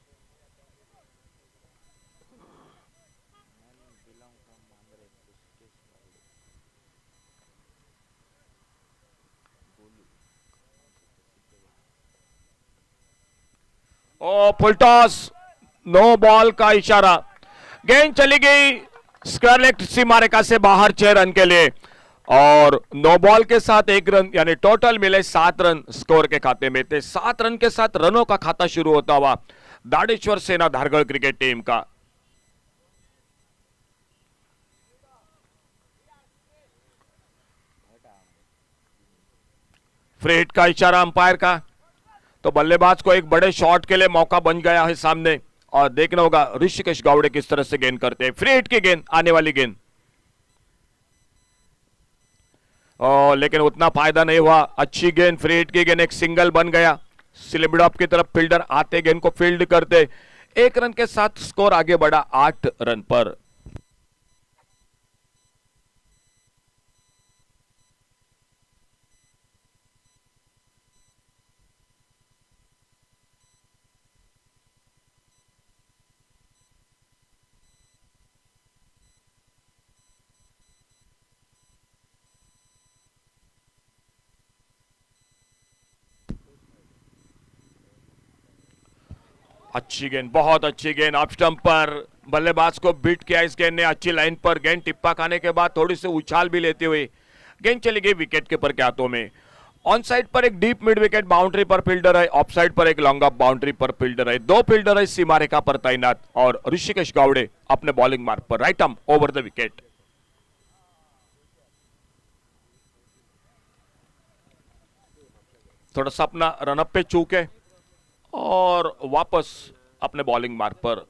ओ फुल टॉस, नो बॉल का इशारा, गेंद चली गई स्क्वायर लेग सीमा रेखा से बाहर 6 रन के लिए। और नो बॉल के साथ 1 रन, यानी टोटल मिले 7 रन स्कोर के खाते में थे। 7 रन के साथ रनों का खाता शुरू होता हुआ दाड़ेश्वर सेना धारगढ़ क्रिकेट टीम का। फ्री हिट का इशारा अंपायर का। तो बल्लेबाज को एक बड़े शॉट के लिए मौका बन गया है सामने और देखना होगा ऋषिकेश गावड़े किस तरह से गेंद करते हैं। फ्री हिट की गेंद, आने वाली गेंद, लेकिन उतना फायदा नहीं हुआ। अच्छी गेंद, फ्री हिट की गेंद, एक सिंगल बन गया। स्लिपडॉप की तरफ फील्डर आते गेंद को फील्ड करते। 1 रन के साथ स्कोर आगे बढ़ा 8 रन पर। अच्छी गेंद, बहुत अच्छी गेंद ऑफ स्टंप पर। बल्लेबाज को बीट किया इस गेंद ने अच्छी लाइन पर। गेंद टिप्पा खाने के बाद थोड़ी सी उछाल भी लेते हुए गेंद चली गई विकेट कीपर के हाथों में। ऑन साइड पर एक डीप मिड विकेट बाउंड्री पर फील्डर है, ऑफ साइड पर एक लॉन्ग ऑफ बाउंड्री पर फील्डर है। 2 फील्डर है सीमा रेखा पर तैनात और ऋषिकेश गावड़े अपने बॉलिंग मार्क पर, right arm over the wicket. थोड़ा सा अपना रनअप पे चूके और वापस अपने बॉलिंग मार्क पर।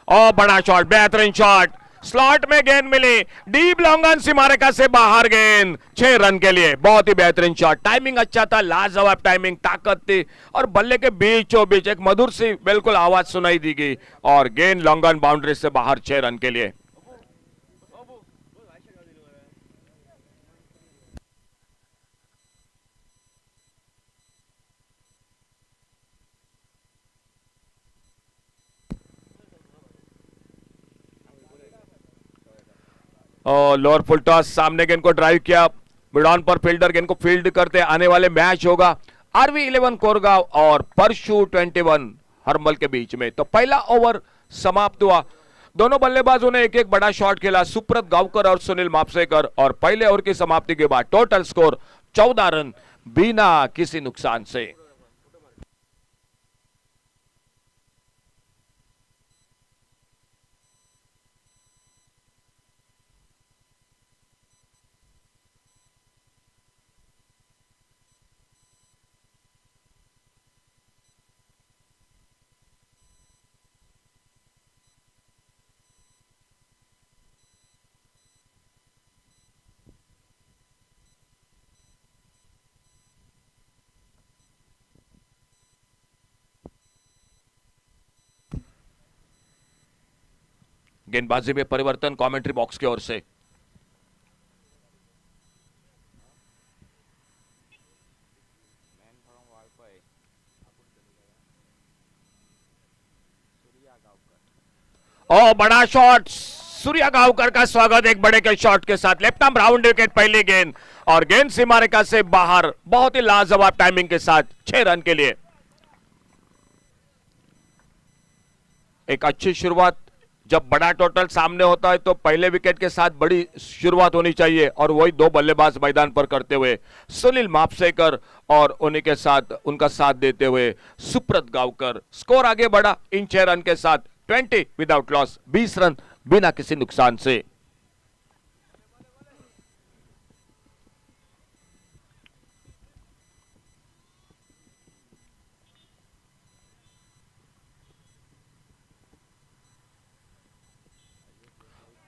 और बड़ा शॉट, बेहतरीन शॉट, स्लॉट में गेंद मिली, डीप लॉन्ग ऑन सीमा रेखा से बाहर गेंद, 6 रन के लिए। बहुत ही बेहतरीन शॉट, टाइमिंग अच्छा था, लाजवाब टाइमिंग, ताकत थी और बल्ले के बीचों बीच एक मधुर सी बिल्कुल आवाज सुनाई दी गई और गेंद लॉन्ग ऑन बाउंड्री से बाहर 6 रन के लिए। और लोअर फुल टॉस, सामने गेंद को ड्राइव किया, मिड ऑन पर फील्डर गेंद को फील्ड करते। आने वाले मैच होगा आरवी 11 कोरगांव और परशु 21 हरमल के बीच में। तो पहला ओवर समाप्त हुआ, दोनों बल्लेबाजों ने एक एक बड़ा शॉट खेला, सुप्रत गावकर और सुनील मापसेकर। और पहले ओवर की समाप्ति के बाद टोटल स्कोर 14 रन बिना किसी नुकसान से। गेंदबाजी में परिवर्तन कमेंट्री बॉक्स की ओर से। ओ बड़ा शॉट, सूर्या गांवकर का स्वागत एक बड़े के शॉट के साथ, लेफ्ट आर्म राउंड विकेट, पहली गेंद और गेंद सीमा रेखा से बाहर, बहुत ही लाजवाब टाइमिंग के साथ 6 रन के लिए। एक अच्छी शुरुआत, जब बड़ा टोटल सामने होता है तो पहले विकेट के साथ बड़ी शुरुआत होनी चाहिए और वही 2 बल्लेबाज मैदान पर करते हुए सुनील मापसेकर और उन्हीं के साथ उनका साथ देते हुए सुब्रत गांवकर। स्कोर आगे बढ़ा इन 6 रन के साथ, 20 विदाउट लॉस, 20 रन बिना किसी नुकसान से।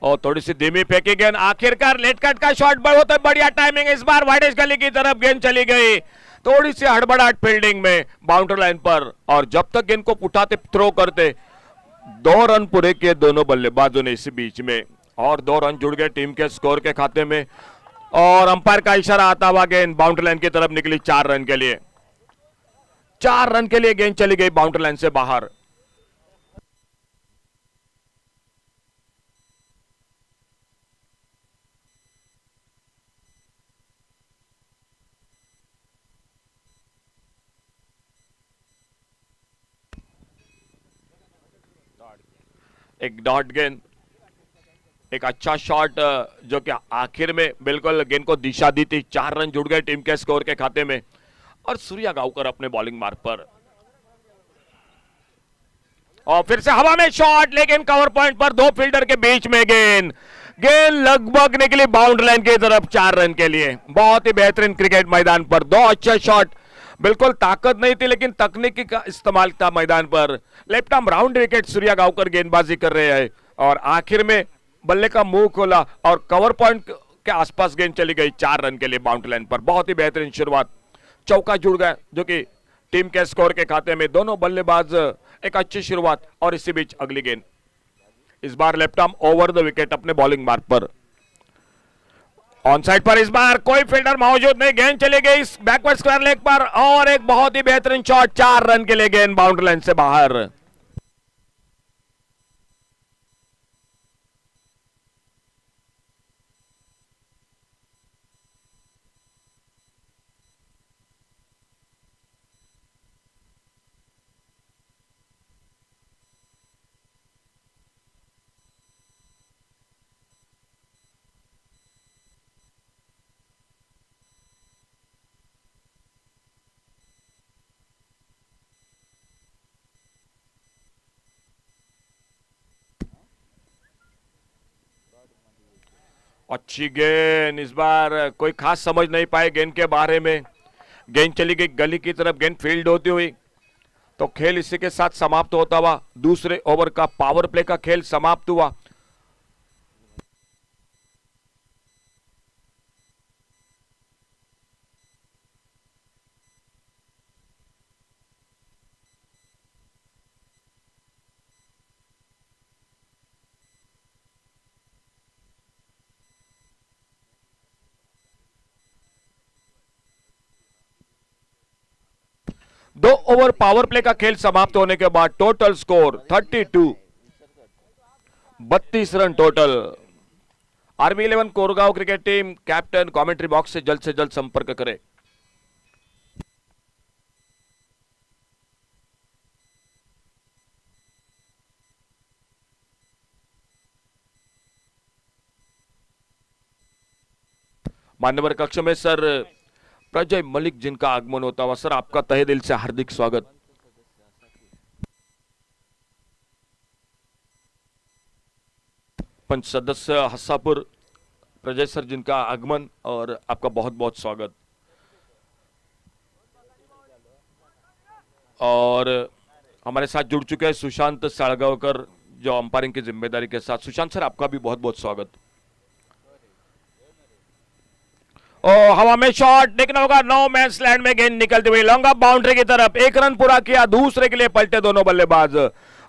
और थोड़ी सी धीमी फेंकी गेंद, आखिरकार लेट कट का शॉट, बहुत बढ़िया टाइमिंग, इस बार वाइडेज गली की तरफ गेंद चली गई, थोड़ी सी हड़बड़ाहट फील्डिंग में बाउंड्री लाइन पर, और जब तक गेंद को उठाते थ्रो करते 2 रन पूरे किए दोनों बल्लेबाजों ने इसी बीच में, और 2 रन जुड़ गए टीम के स्कोर के खाते में। और अंपायर का इशारा आता हुआ गेंद बाउंड्री लाइन की तरफ निकली 4 रन के लिए। 4 रन के लिए गेंद चली गई बाउंड्री लाइन से बाहर। एक डॉट गेंद, एक अच्छा शॉट जो कि आखिर में बिल्कुल गेंद को दिशा दी थी। 4 रन जुड़ गए टीम के स्कोर के खाते में, और सूर्या गांवकर अपने बॉलिंग मार्ग पर, और फिर से हवा में शॉट, लेकिन कवर पॉइंट पर 2 फील्डर के बीच में गेंद लगभग निकली बाउंड्री लाइन की तरफ 4 रन के लिए। बहुत ही बेहतरीन क्रिकेट मैदान पर 2 अच्छे शॉट, बिल्कुल ताकत नहीं थी लेकिन तकनीकी का इस्तेमाल था मैदान पर। Left arm round wicket, Surya Gaonkar गेंदबाजी कर रहे हैं और आखिर में बल्ले का मुंह खोला और कवर पॉइंट के आसपास गेंद चली गई 4 रन के लिए बाउंड्री लाइन पर। बहुत ही बेहतरीन शुरुआत, चौका जुड़ गया जो कि टीम के स्कोर के खाते में। दोनों बल्लेबाज एक अच्छी शुरुआत, और इसी बीच अगली गेंद, इस बार left arm over the wicket अपने बॉलिंग मार्ग पर। ऑन साइड पर इस बार कोई फील्डर मौजूद नहीं, गेंद चली गई बैकवर्ड स्क्वायर लेग पर, और एक बहुत ही बेहतरीन शॉट, 4 रन के लिए गेंद बाउंड्री लाइन से बाहर। अच्छी गेंद, इस बार कोई खास समझ नहीं पाए गेंद के बारे में, गेंद चली गई गली की तरफ, गेंद फील्ड होती हुई, तो खेल इसी के साथ समाप्त होता हुआ दूसरे ओवर का पावर प्ले का खेल समाप्त हुआ। दो ओवर पावर प्ले का खेल समाप्त होने के बाद total score 32, 32 run total. Army 11 Korgaon cricket team captain commentary box से जल्द संपर्क करें। मान्यवर कक्ष में सर प्रजय मलिक जिनका आगमन होता हुआ, सर आपका तहे दिल से हार्दिक स्वागत। पंच सदस्य हस्सापुर प्रजय सर जिनका आगमन और आपका बहुत बहुत स्वागत। और हमारे साथ जुड़ चुके हैं सुशांत साळगावकर जो अंपायरिंग की जिम्मेदारी के साथ। सुशांत सर आपका भी बहुत बहुत स्वागत। हवा में शॉट, देखना होगा नो मैच लैंड में गेंद निकलती हुई लॉन्ग ऑफ बाउंड्री की तरफ, 1 रन पूरा किया, दूसरे के लिए पलटे दोनों बल्लेबाज।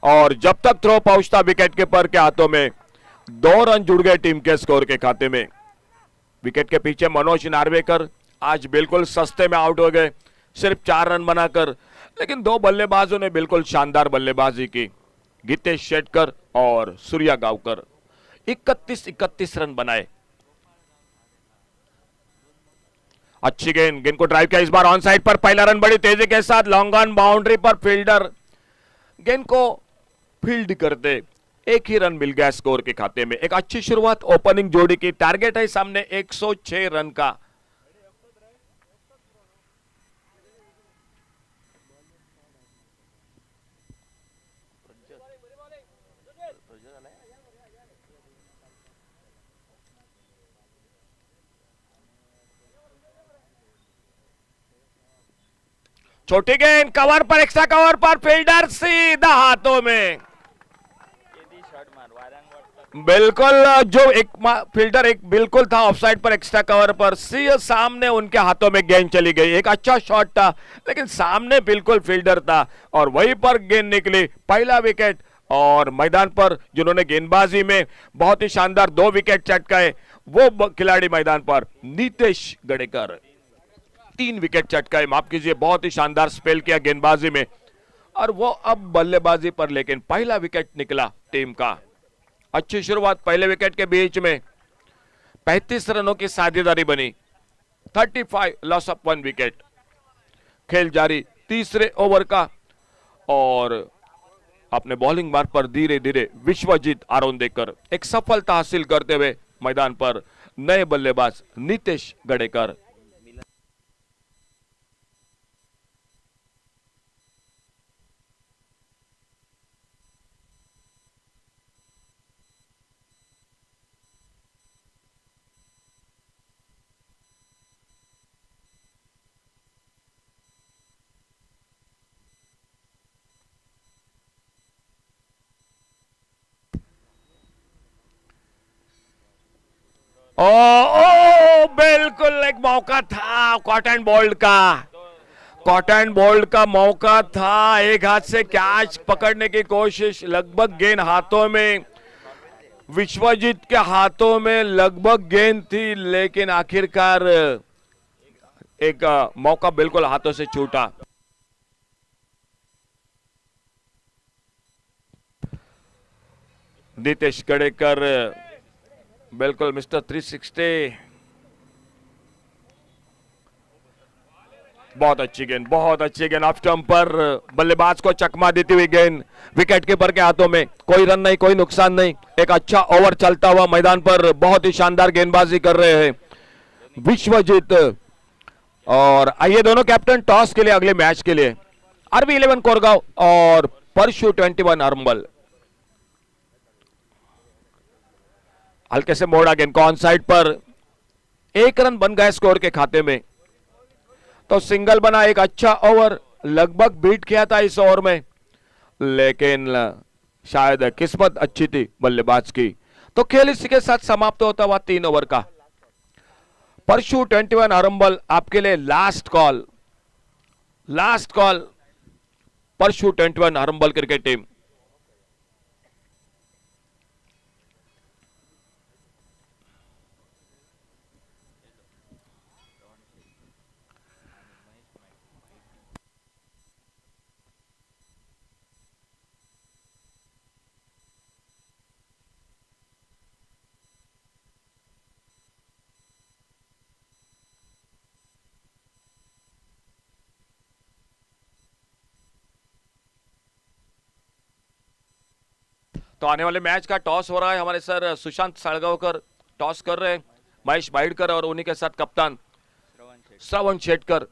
और जब तक थ्रो पहुंचता विकेट कीपर के हाथों में 2 रन जुड़ गए टीम के स्कोर के खाते में। विकेट के पीछे मनोज नार्वेकर आज बिल्कुल सस्ते में आउट हो गए, सिर्फ 4 रन बनाकर, लेकिन 2 बल्लेबाजों ने बिल्कुल शानदार बल्लेबाजी की। गीतेश शेटकर और सूर्या गावकर 31 रन बनाए। अच्छी गेंद को ड्राइव किया इस बार ऑन साइड पर, पहला रन बड़ी तेजी के साथ लॉन्ग ऑन बाउंड्री पर, फील्डर गेंद को फील्ड करते 1 ही रन मिल गया स्कोर के खाते में। एक अच्छी शुरुआत ओपनिंग जोड़ी की, टारगेट है सामने 106 रन का। छोटी गेंद कवर पर, एक्स्ट्रा कवर पर, फील्डर सीधा हाथों में। बिल्कुल जो एक फील्डर एक बिल्कुल था ऑफसाइड पर, एक्स्ट्रा कवर पर, सी सामने उनके हाथों में गेंद चली गई। एक अच्छा शॉट था लेकिन सामने बिल्कुल फील्डर था और वहीं पर गेंद निकली। पहला विकेट और मैदान पर जिन्होंने गेंदबाजी में बहुत ही शानदार 2 विकेट चटकाए वो खिलाड़ी मैदान पर नीतेश गडेकर, 3 विकेट चटकाए, माफ कीजिए, बहुत ही शानदार स्पेल किया गेंदबाजी में और वो अब बल्लेबाजी पर, लेकिन पहला विकेट निकला टीम का। अच्छी शुरुआत, पहले विकेट के बीच में 35 रनों की साझेदारी बनी, 35 लॉस ऑफ 1 विकेट। खेल जारी तीसरे ओवर का और अपने बॉलिंग मार्ग पर धीरे धीरे विश्वजीत आरोंदेकर एक सफलता हासिल करते हुए मैदान पर नए बल्लेबाज नीतेश गडेकर। ओ बिल्कुल एक मौका था कॉटन बोल्ड का, कॉटन बोल्ड का मौका था। एक हाथ से कैच पकड़ने की कोशिश, लगभग गेंद हाथों में, विश्वजीत के हाथों में लगभग गेंद थी, लेकिन आखिरकार एक मौका बिल्कुल हाथों से छूटा। नीतेश गडेकर बिल्कुल मिस्टर 360, बहुत अच्छी गेंद, बहुत अच्छी गेंद, ऑफ स्टंप पर बल्लेबाज को चकमा देती हुई गेंद विकेट कीपर के हाथों में। कोई रन नहीं, कोई नुकसान नहीं, एक अच्छा ओवर चलता हुआ मैदान पर बहुत ही शानदार गेंदबाजी कर रहे हैं विश्वजीत। और आइए दोनों कैप्टन टॉस के लिए अगले मैच के लिए, RV11 कोरगांव और परशु 21 अरंबल। हल्के से मोड़ा गेंद को ऑन साइड पर, 1 रन बन गया स्कोर के खाते में, तो सिंगल बना। एक अच्छा ओवर लगभग बीट किया था इस ओवर में, लेकिन शायद किस्मत अच्छी थी बल्लेबाज की, तो खेल इसी के साथ समाप्त होता हुआ 3 ओवर का। परशु 21 अरंबल आपके लिए लास्ट कॉल, लास्ट कॉल परशु 21 अरंबल क्रिकेट टीम। तो आने वाले मैच का टॉस हो रहा है, हमारे सर सुशांत साळगावकर टॉस कर रहे हैं, महेश बाइडकर और उन्हीं के साथ कप्तान श्रवण शेटकर।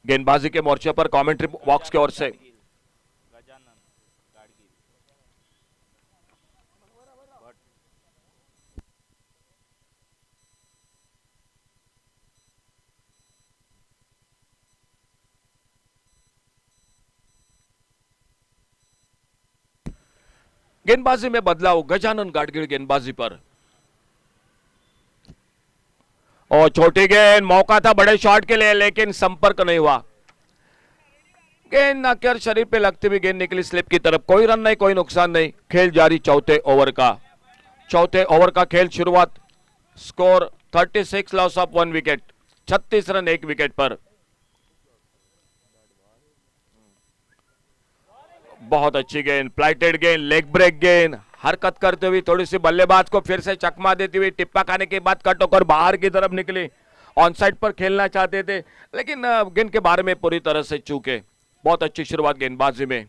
गेंदबाजी के मोर्चे पर कमेंट्री बॉक्स की ओर से गेंदबाजी में बदलाव, गजानन गाडगीळ गेंदबाजी पर। और छोटी गेंद, मौका था बड़े शॉट के लिए लेकिन संपर्क नहीं हुआ। गेंद आकर शरीर पे लगती हुई गेंद निकली स्लिप की तरफ। कोई रन नहीं, कोई नुकसान नहीं। खेल जारी चौथे ओवर का खेल शुरुआत। Score 36, loss of 1 wicket. 36 run 1 wicket पर। बहुत अच्छी गेंद, प्लाइटेड गेंद, लेग ब्रेक गेंद, हरकत करते हुए थोड़ी सी बल्लेबाज को फिर से चकमा देती हुई टिप्पा खाने के बाद कट होकर बाहर की तरफ निकली। ऑन साइड पर खेलना चाहते थे लेकिन गेंद के बारे में पूरी तरह से चूके। बहुत अच्छी शुरुआत गेंदबाजी में।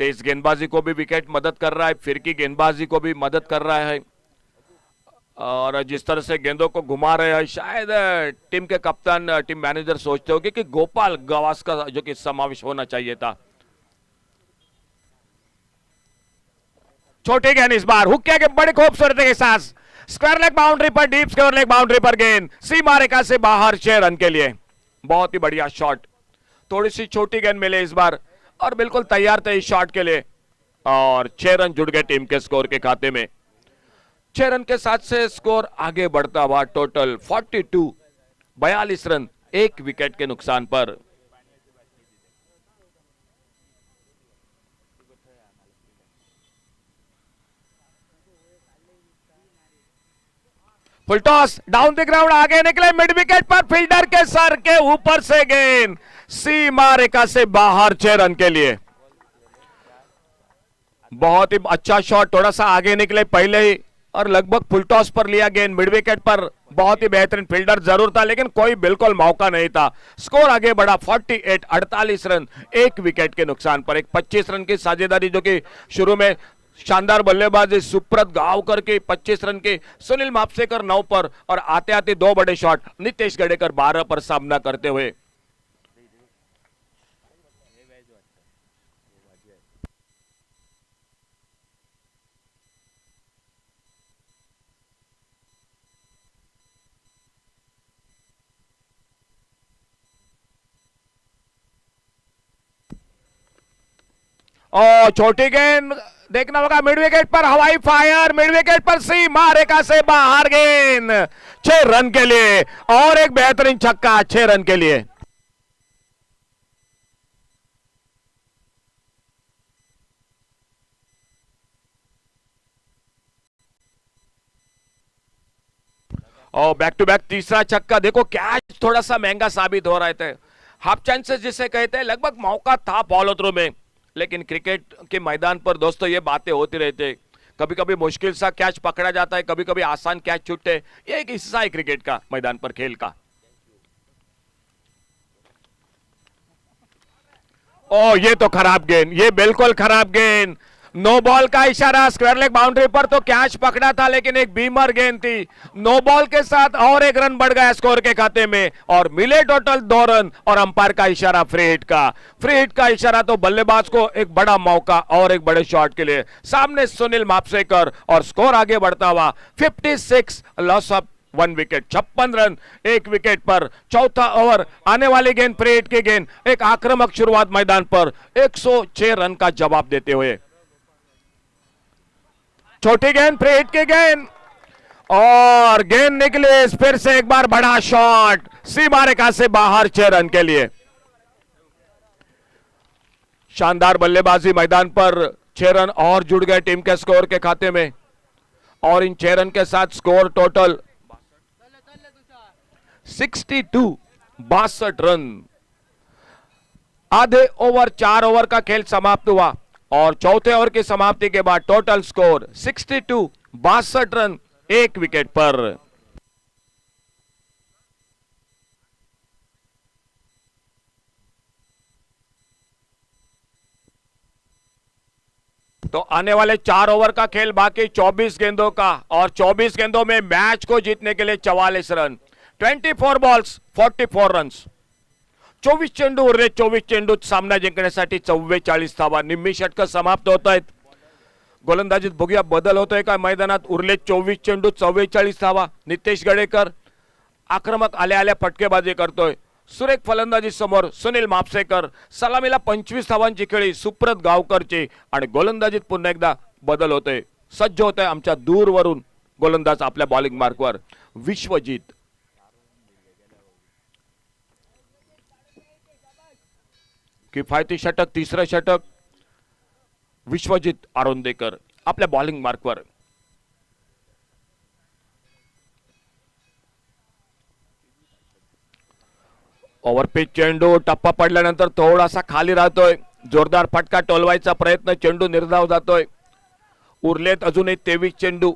तेज गेंदबाजी को भी विकेट मदद कर रहा है, फिर की गेंदबाजी को भी मदद कर रहा है। और जिस तरह से गेंदों को घुमा रहे हैं, शायद टीम के कप्तान, टीम मैनेजर सोचते होंगे कि गोपाल गावस्कर जो कि समावेश होना चाहिए था। छोटी गेंद इस बार हुक किया, बड़ी खूबसूरती के साथ स्क्वायर लेग बाउंड्री पर, डीप स्क्वायर लेग बाउंड्री पर गेंद सीमा रेखा से बाहर 6 रन के लिए। बहुत ही बढ़िया शॉट। थोड़ी सी छोटी गेंद मिले इस बार और बिल्कुल तैयार थे इस शॉट के लिए और 6 रन जुड़ गए टीम के स्कोर के खाते में। 6 रन के साथ से स्कोर आगे बढ़ता हुआ टोटल 42, 42 रन 1 विकेट के नुकसान पर। Full toss down the ground, आगे निकले मिड विकेट पर, फील्डर के सर के ऊपर से गेंद सीमा रेखा से बाहर 6 रन के लिए। बहुत ही अच्छा शॉट, थोड़ा सा आगे निकले पहले ही और लगभग फुल टॉस पर लिया गेंद मिड विकेट पर। बहुत ही बेहतरीन, फील्डर जरूर था लेकिन कोई बिल्कुल मौका नहीं था। स्कोर आगे बढ़ा 48, 48 रन 1 विकेट के नुकसान पर। एक 25 रन की साझेदारी जो कि शुरू में शानदार बल्लेबाजी सुब्रत गावकर के 25 रन के, सुनील मापसेकर 9 पर और आते आते 2 बड़े शॉट नितेश गडेकर 12 पर सामना करते हुए। और छोटी गेंद देखना होगा मिड विकेट पर, हवाई फायर, मिड विकेट पर सीमा रेखा से बाहर गेंद 6 रन के लिए और एक बेहतरीन छक्का 6 रन के लिए। और बैक टू बैक तीसरा छक्का। देखो कैच थोड़ा सा महंगा साबित हो रहे थे, हाफ चांसेस जिसे कहते हैं, लगभग मौका था फॉलो थ्रू में लेकिन क्रिकेट के मैदान पर दोस्तों ये बातें होती रहती है। कभी कभी मुश्किल सा कैच पकड़ा जाता है, कभी कभी आसान कैच छूटते। ये एक हिस्सा है क्रिकेट का, मैदान पर खेल का। ओ ये तो खराब गेंद, ये बिल्कुल खराब गेंद। नो बॉल का इशारा, स्क्वायर लेग बाउंड्री पर तो कैच पकड़ा था लेकिन एक बीमर गेंद थी। नो बॉल के साथ और 1 रन बढ़ गया स्कोर के खाते में और मिले टोटल 2 रन और अंपायर का इशारा फ्री हिट का। फ्री हिट का इशारा तो बल्लेबाज को एक बड़ा मौका और एक बड़े शॉट के लिए। सामने सुनील मापसेकर और स्कोर आगे बढ़ता हुआ 56, loss of 1 wicket. 56 run 1 wicket पर। चौथा ओवर, आने वाली गेंद फ्री हिट की गेंद। एक आक्रामक शुरुआत मैदान पर 106 रन का जवाब देते हुए। छोटी गेंद, फ्री हिट की गेंद और गेंद निकले फिर से एक बार बड़ा शॉट सीमा रेखा से बाहर 6 रन के लिए। शानदार बल्लेबाजी मैदान पर। 6 रन और जुड़ गए टीम के स्कोर के खाते में और इन 6 रन के साथ स्कोर टोटल 62, 62 रन। आधे ओवर, 4 ओवर का खेल समाप्त हुआ और चौथे ओवर की समाप्ति के बाद टोटल स्कोर 62, 62 रन 1 विकेट पर। तो आने वाले 4 ओवर का खेल बाकी 24 गेंदों का और 24 गेंदों में मैच को जीतने के लिए 44 रन। 24 balls 44 runs. 24 चेंडू उरले, 24 चेंडूत सामना जिंकण्यासाठी 44 धावा. निम्मी षटक समाप्त होत आहेत. गोलंदाजीत बघूया बदल होतोय का मैदानात. उरले 24 चेंडूत 44 धावा. नितेश गडेकर आक्रमक आल्या आल्या फटकेबाजी करतोय. सुरेख फलंदाजी समोर सुनील मापसेकर. सलामीला 25 धावांची खेळी सुब्रत गावकरची आणि गोलंदाजीत पुन्हा एकदा बदल होतोय. सज्ज होतोय आमच्या दूरवरून गोलंदाज आपल्या बॉलिंग मार्कवर विश्वजित. किफायती षटक, तिसरं षटक विश्वजित आरोंदेकर आपल्या बॉलिंग मार्कवर. ओव्हरपिच चेंडू टप्पा पडल्यानंतर थोडासा खाली राहतोय. जोरदार फटका टोलवायचा प्रयत्न, चेंडू निर्धाव जातोय. उरलेत अजूनही 23 चेंडू.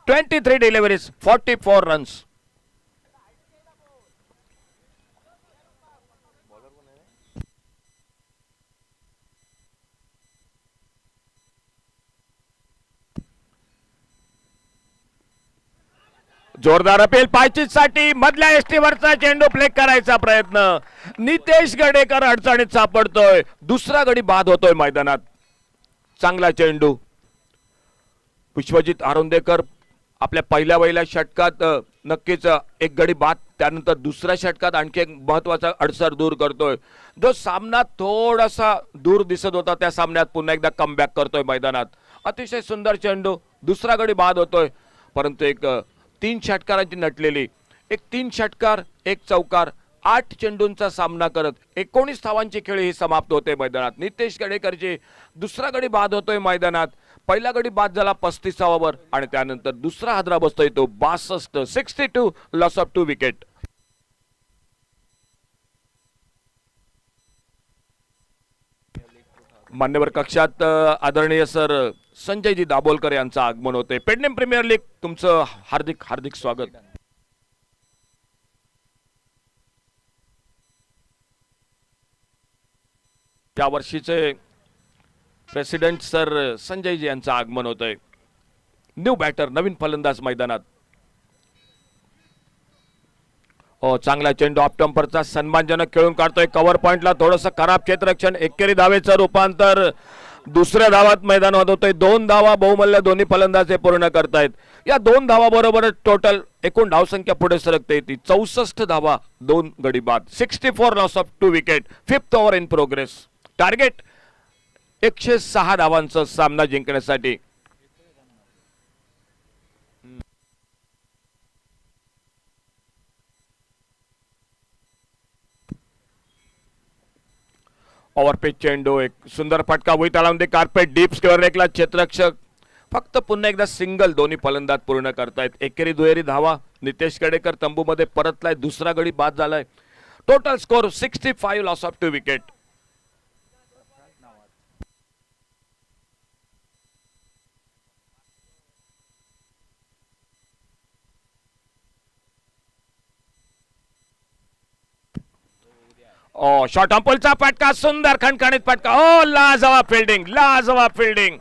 23 डिलिव्हरीज, 44 रन्स. जोरदार अपील पायचीसाठी मधल्या एसटीवरचा चेंडू फ्लेक करायचा प्रयत्न. नितेश गडेकर अडचणीत सापडतोय. दुसरा गडी बाद होतोय मैदानात. चांगला चेंडू. विश्वजित आरोंदेकर आपल्या पहिल्या षटकात नक्कीच एक गडी बाद, त्यानंतर दुसऱ्या षटकात आणखी एक महत्वाचा अडसर दूर करतोय. जो सामना थोडासा दूर दिसत होता त्या सामन्यात पुन्हा एकदा कमबॅक करतोय मैदानात. अतिशय सुंदर चेंडू. दुसरा गडी बाद होतोय, परंतु एक 3 षटकारांची नटलेली, एक 3 षटकार 1 चौकार 8 चेंडूंचा सामना करत 19 धावांची खेळी ही समाप्त होते मैदानात. नितेश गडेकरची दुसरा गडी बाद होतोय मैदानात. पहिला गडी बाद झाला 35 वर आणि त्यानंतर दुसरा हादरा बसतोय तो 62. 62 लॉस ऑफ 2 विकेट. मान्यवर कक्षात आदरणीय सर संजयजी दाभोलकर यांचं आगमन होते. पेडनेम प्रीमियर लीग तुमचं हार्दिक हार्दिक स्वागत. या वर्षीचे प्रेसिडेंट सर संजयजी यांचं आगमन होतंय. न्यू बॅटर, नवीन फलंदाज मैदानात. चांगला चेंडू ऑफ टेम्परचा सन्मानजनक खेळून काढतोय. कव्हर पॉइंटला थोडंसं खराब क्षेत्ररक्षण. एकेरी धावेचं रूपांतर दुसऱ्या धावात मैदानात होतोय. 2 धावा बहुमल्य दोन्ही फलंदाज हे पूर्ण करतायत. या 2 धावा बरोबर टोटल एकूण धावसंख्या पुढे सरकते येते. 64 धावा, 2 गडी बाद. 64 loss of 2 wicket. 5th over in progress. Target 106 धावांचा सामना जिंकण्यासाठी. ओव्हरपिच चेंडू, एक सुंदर फटका भुईतळामध्ये. कार्पेट डीप स्क्वेअर लेगला क्षेत्ररक्षक फक्त पुन्हा एकदा सिंगल दोन्ही फलंदाज पूर्ण करतायत. एकेरी दुहेरी धावा. नितेश गडेकर तंबूमध्ये परतलाय. दुसरा गडी बाद झालाय. Total score 65 loss of 2 wicket. Short अंपोलचा फटका, सुंदर खणखणीत फटका. लाजवाब फिल्डिंग, लाजवाब fielding.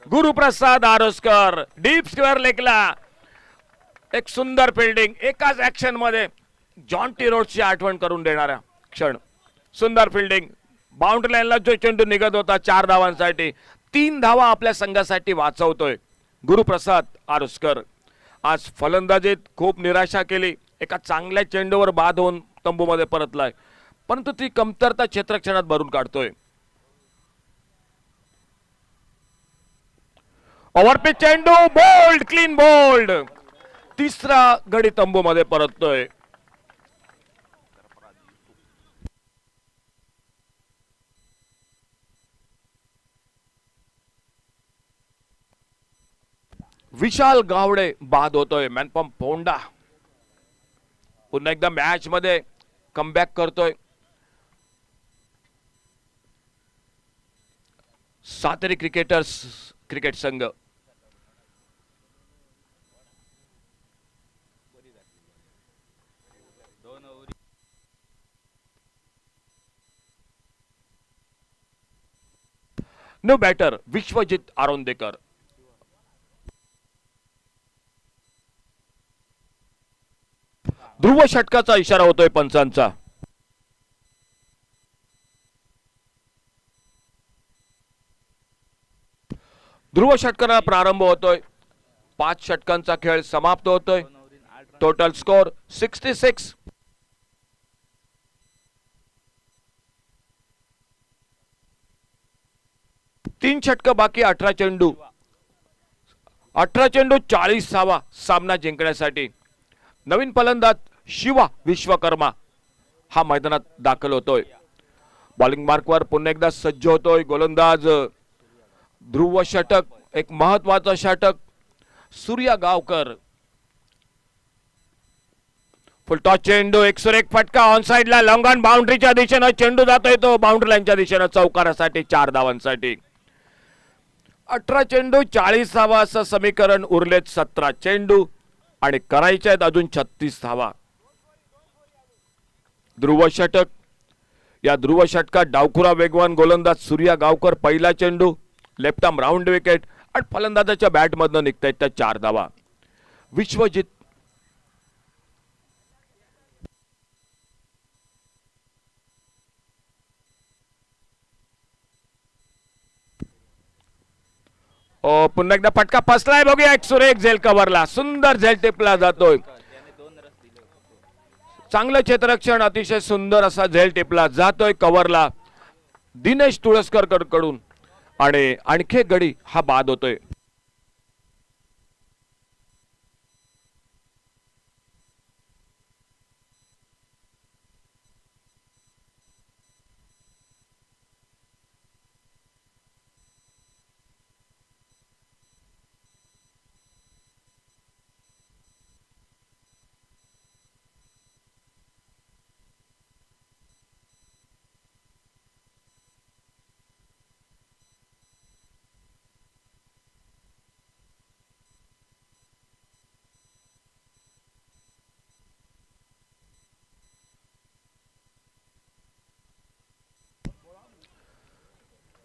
Guruprasad Aroskar deep square लेगला एक सुंदर फिल्डिंग. एकाच ऍक्शन मध्ये जॉन टी रोड्सची आठवण करून देणारा क्षण. सुंदर फिल्डिंग. बाउंड्री लाईनला जो चेंडू निघत होता 4 धावांसाठी, 3 धावा आपल्या संघासाठी वाचवतोय गुरुप्रसाद आरोस्कर. आज फलंदाजीत खूप निराशा केली. एका चांगल्या चेंडूवर बाद होऊन तंबूमध्ये परतलाय, परंतु ती कमतरता क्षेत्ररक्षणात भरून काढतोय. ओव्हरपिच चेंडू, बोल्ड, क्लीन बोल्ड. तिसरा गडी तंबूमध्ये परततोय. विशाल गावडे बाद होतोय. मॅनपम फोंडा पुन्हा एकदा मॅच मध्ये कमबॅक करतोय. सातेरी क्रिकेटर्स क्रिकेट संघ. New batter Vishwajit Arondekar. ध्रुव षटकाचा इशारा होतोय पंचांचा. ध्रुव षटकाला प्रारंभ होतोय. 5 षटकांचा खेळ समाप्त होतोय. Total score 66. तीन षटक बाकी, 18 चेंडू. 18 चेंडू 40 धावा सामना जिंकण्यासाठी नवीन फलंदाज शिवा विश्वकर्मा हा मैदानात दाखल होतोय. बॉलिंग मार्कवर पुन्हा एकदा सज्ज होतोय गोलंदाज ध्रुव षटक, एक महत्वाचं षटक सूर्या गावकर. फुलटॉस चेंडू, एक सुरेख फटका ऑन साइडला, लॉंग ऑन बाउंड्रीच्या दिशेनं चेंडू जातोय तो बाउंड्री लाईनच्या दिशेनं चौकारासाठी 4 धावांसाठी. 18 चेंडू 40 धावा असं समीकरण. उरलेत 17 चेंडू आणि करायचे आहेत अजून 36 धावा. ध्रुव षटक, या ध्रुव षटकात डावखुरा वेगवान गोलंदाज सूर्या गावकर. पहिला चेंडू लेफ्ट आर्म राऊंड विकेट आणि फलंदाजाच्या बॅटमधनं निघतायत त्या 4 धावा. विश्वजित पुन्हा एकदा फटका फसलाय, बघूया एक सुरेख झेल कव्हरला, सुंदर झेल टिपला जातोय. चांगलं क्षेत्ररक्षण, अतिशय सुंदर असा झेल टिपला जातोय कव्हरला दिनेश तुळसकर कडून आणि आणखी एक गडी हा बाद होतोय.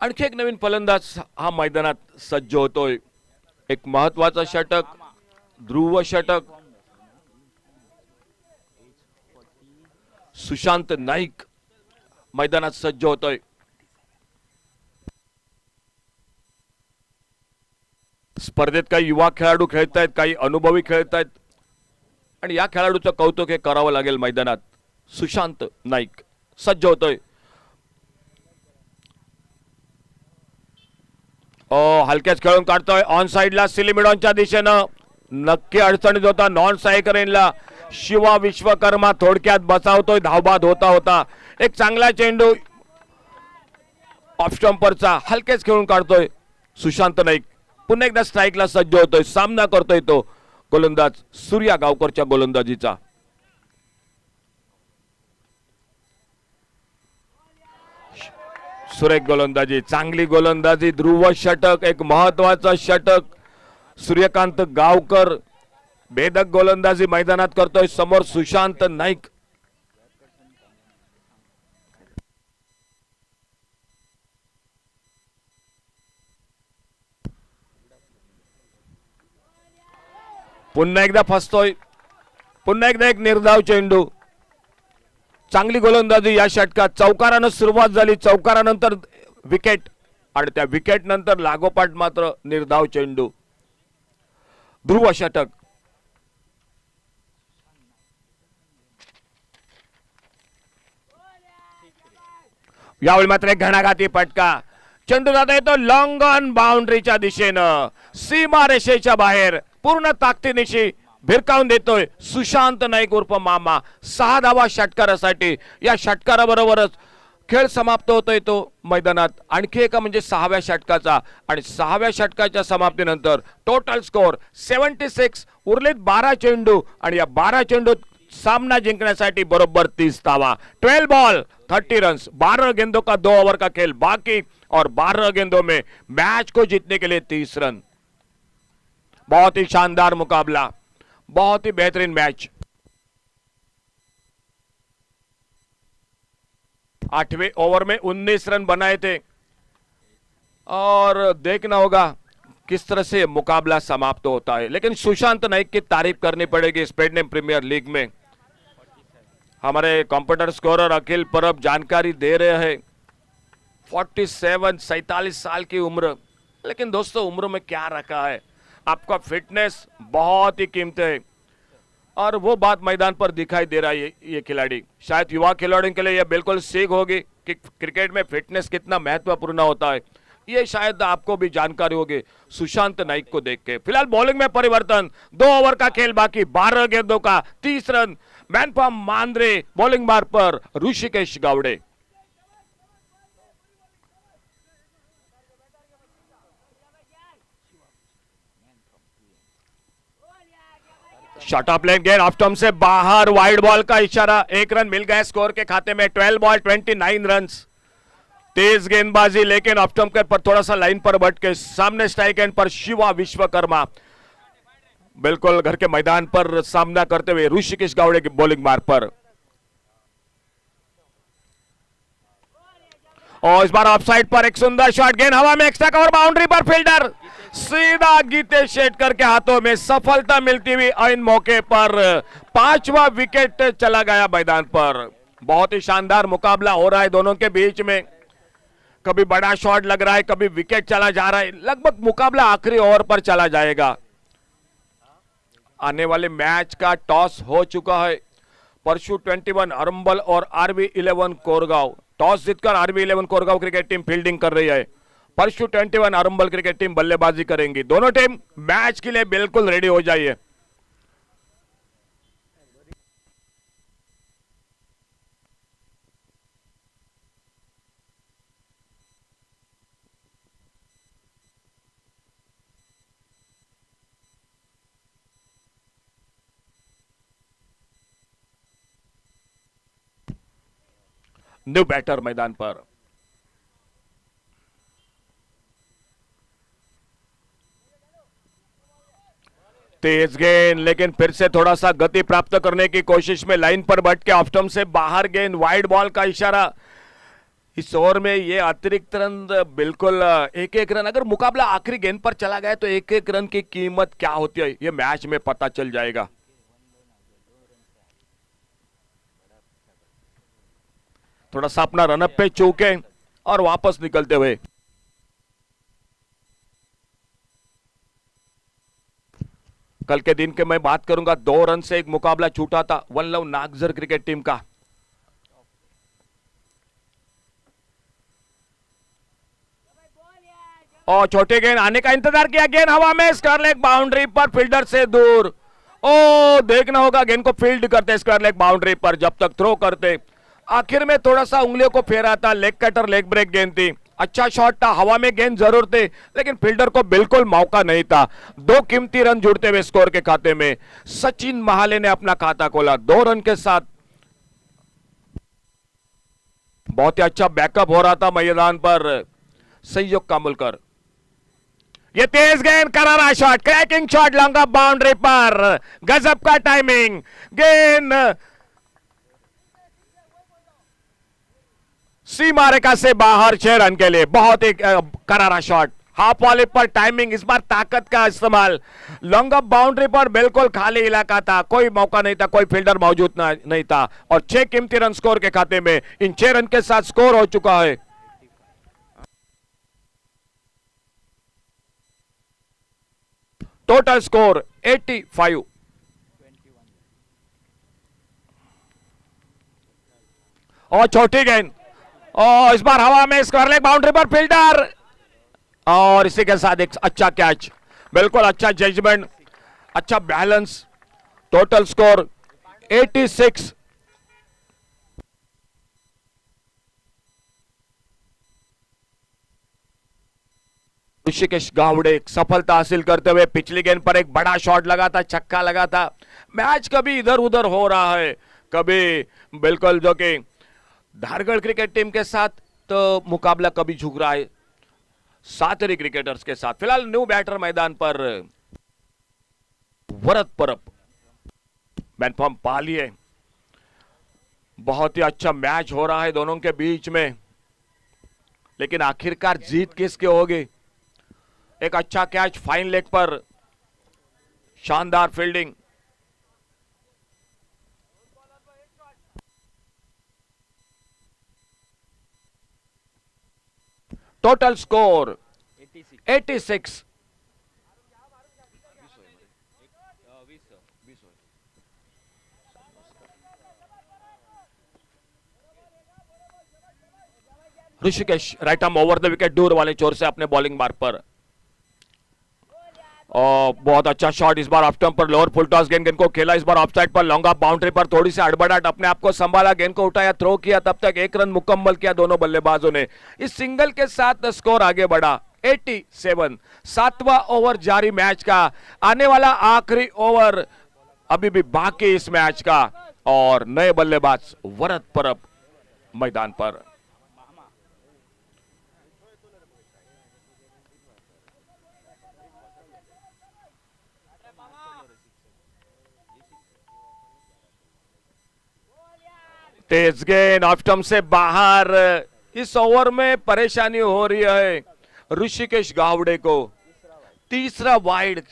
आणखी एक नवीन फलंदाज हा मैदानात सज्ज होतोय. एक महत्वाचं षटक, ध्रुव षटक सुशांत नाईक मैदानात सज्ज होतोय. स्पर्धेत काही युवा खेळाडू खेळतायत, काही अनुभवी खेळतायत आणि या खेळाडूचं कौतुक हे करावं लागेल मैदानात. सुशांत नाईक सज्ज होतोय. हलक्याच खेळून काढतोय ऑन साइडला सिलिमिडॉनच्या दिशेनं, नक्की अडचणीत होता नॉन सायकरेनला. शिवा विश्वकर्मा थोडक्यात बचावतोय, धावबाद होता होता. एक चांगला चेंडू ऑफ स्टंपरचा, हलकेच खेळून काढतोय सुशांत नाईक. पुन्हा एकदा स्ट्राईकला सज्ज होतोय, सामना करतोय तो गोलंदाज सूर्या गावकरच्या गोलंदाजीचा. सुरेख गोलंदाजी, चांगली गोलंदाजी, ध्रुव षटक, एक महत्वाचं षटक. सूर्यकांत गावकर भेदक गोलंदाजी मैदानात करतोय. समोर सुशांत नाईक. पुन्हा एकदा फसतोय, पुन्हा एकदा एक निर्धाव चेंडू. चांगली गोलंदाजी या षटकात. चौकारानं सुरुवात झाली, चौकारानंतर विकेट आणि त्या विकेट नंतर लागोपाठ मात्र निर्धाव चेंडू. ध्रुव षटक. यावेळी मात्र एक घणाघाती फटका, चेंडू जाता येतो लॉंग ऑन बाउंड्रीच्या दिशेनं, सीमा रेषेच्या बाहेर. पूर्ण ताकदीनिशी भिरकावून देतोय सुशांत नाईक उर्फ मामा. 6 धावा षटकारासाठी. या षटकाराबरोबरच खेळ समाप्त होतोय तो मैदानात. आणखी एका म्हणजे 6व्या षटकाचा आणि 6व्या षटकाच्या समाप्तीनंतर टोटल स्कोर 76. उरलेत 12 चेंडू आणि या 12 चेंडूत सामना जिंकण्यासाठी बरोबर 30 धावा. 12 बॉल 30 रन्स. 12 गेंदों का 2 ओवर का खेल बाकी और 12 गेंदों में मैच को जीतने के लिए 30 रन. बहुत ही शानदार मुकाबला, बहुत ही बेहतरीन मैच. 8वें ओवर में 19 रन बनाए थे और देखना होगा किस तरह से मुकाबला समाप्त होता है. लेकिन सुशांत नाइक की तारीफ करनी पड़ेगी. स्पेडनेम प्रीमियर लीग में हमारे कंप्यूटर स्कोरर अखिल परब जानकारी दे रहे हैं. 47 साल की उम्र. लेकिन दोस्तों उम्र में क्या रखा है, आपका फिटनेस बहुत ही कीमती है और वो बात मैदान पर दिखाई दे रहा है. ये खिलाड़ी, शायद युवा खिलाड़ियों के लिए यह बिल्कुल सीख होगी कि क्रिकेट में फिटनेस कितना महत्वपूर्ण होता है. ये शायद आपको भी जानकारी होगी सुशांत नाइक को देख के। फिलहाल बॉलिंग में परिवर्तन, 2 ओवर का खेल बाकी, 12 गेंदों का 30 run. Man from Mandre bowling मार्ग पर Rishikesh Gawade. Shot off leg गेंद ऑफ स्टंप से बाहर, वाइड बॉल का इशारा, 1 रन मिल गया स्कोर के खाते में। 12 बॉल 29 रन। तेज गेंदबाजी, लेकिन ऑफ स्टंप के पर थोड़ा सा लाइन पर बट के सामने स्ट्राइक एंड पर शिवा विश्वकर्मा बिल्कुल घर के मैदान पर सामना करते हुए ऋषिकेश गावड़े की बॉलिंग मार्ग पर। और इस बार ऑफसाइड पर एक सुंदर शॉट, गेंद हवा में, एक्स्ट्रा कवर, बाउंड्री पर, फील्डर सीधा गीतेश शेटकर के हाथों में, सफलता मिलती हुई इन मौके पर। 5वां विकेट चला गया मैदान पर। बहुत ही शानदार मुकाबला हो रहा है दोनों के बीच में। कभी बड़ा शॉट लग रहा है, कभी विकेट चला जा रहा है। लगभग मुकाबला आखिरी ओवर पर चला जाएगा। आने वाले मैच का टॉस हो चुका है। परशु 21 अरंबल और आरवी 11 कोरगांव। टॉस जीतकर RV 11 Korgaon cricket team fielding कर रही है। परशु 21 अरंबल क्रिकेट टीम बल्लेबाजी करेंगी। दोनों टीम मैच के लिए बिल्कुल रेडी हो जाइए। न्यू बैटर मैदान पर। तेज गेंद, लेकिन फिर से थोड़ा सा गति प्राप्त करने की कोशिश में लाइन पर बट के ऑफ स्टंप से बाहर गेंद, वाइड बॉल का इशारा। इस ओवर में ये अतिरिक्त रन बिल्कुल 1-1 रन, अगर मुकाबला आखिरी गेंद पर चला गया तो 1-1 रन की कीमत क्या होती है ये मैच में पता चल जाएगा। थोड़ा सा अपना रनअप पे चूके और वापस निकलते हुए। कल के दिन के मैं बात करूंगा, 2 रन से एक मुकाबला छूटा था वन लव नागजर क्रिकेट टीम का। और छोटे गेंद आने का इंतजार किया, गेंद हवा में, स्क्वायर लेग बाउंड्री पर, फील्डर से दूर। ओ देखना होगा गेंद को फील्ड करते स्क्वायर लेग बाउंड्री पर, जब तक थ्रो करते। आखिर में थोड़ा सा उंगलियों को फेरा था, लेग कटर लेग ब्रेक गेंद थी। अच्छा शॉट था, हवा में गेंद जरूर थे, लेकिन फील्डर को बिल्कुल मौका नहीं था। 2 कीमती रन जुड़ते हुए स्कोर के खाते में। सचिन महाले ने अपना खाता खोला 2 रन के साथ। बहुत ही अच्छा बैकअप हो रहा था मैदान पर। संयोग कामुलकर, ये तेज गेंद, करारा shot, cracking shot, long off boundary पर, गजब का टाइमिंग। गेंद सीमा रेखा से बाहर 6 रन के लिए। बहुत ही करारा शॉट, हाफ वाले पर टाइमिंग, इस बार ताकत का इस्तेमाल। लॉन्ग ऑफ बाउंड्री पर बिल्कुल खाली इलाका था, कोई मौका नहीं था, कोई फील्डर मौजूद नहीं था। और 6 कीमती रन स्कोर के खाते में। इन 6 रन के साथ स्कोर हो चुका है टोटल स्कोर 85। और छोटी गेंद, और इस बार हवा में, स्क्वायर लेग बाउंड्री पर, फील्डर, और इसी के साथ एक अच्छा कैच। बिल्कुल अच्छा जजमेंट, अच्छा balance. Total score 86। Rishikesh Gawade सफलता हासिल करते हुए। पिछली गेंद पर एक बड़ा शॉट लगा था, छक्का लगा था। मैच कभी इधर उधर हो रहा है, कभी बिल्कुल जो कि धारगढ़ क्रिकेट टीम के साथ तो मुकाबला कभी झुक रहा है सातरी क्रिकेटर्स के साथ। फिलहाल न्यू बैटर मैदान पर वरद परब मैन फॉर्म पा लिए। बहुत ही अच्छा मैच हो रहा है दोनों के बीच में, लेकिन आखिरकार जीत किसकी होगी। एक अच्छा कैच फाइन लेग पर, शानदार fielding. Total score 86। Rishikesh right arm over the wicket, दूर वाले चोर से अपने बॉलिंग बार पर। और बहुत अच्छा शॉट इस बार ऑफ स्टंप पर, लोअर फुल टॉस गेंद को खेला इस बार ऑफ साइड पर, लॉन्ग ऑफ बाउंड्री पर, थोड़ी सी हड़बड़ाहट, अपने आप को संभाला, गेंद को उठाया, थ्रो किया, तब तक 1 रन मुकम्मल किया दोनों बल्लेबाजों ने। इस सिंगल के साथ स्कोर आगे बढ़ा 87। 7वां ओवर जारी मैच का, आने वाला आखिरी ओवर अभी भी बाकी इस मैच का, और नए बल्लेबाज वरद परब मैदान पर। तेज गेंद ऑफ स्टंप से बाहर। इस ओवर में परेशानी हो रही है ऋषिकेश गावड़े को। तीसरा वाइड,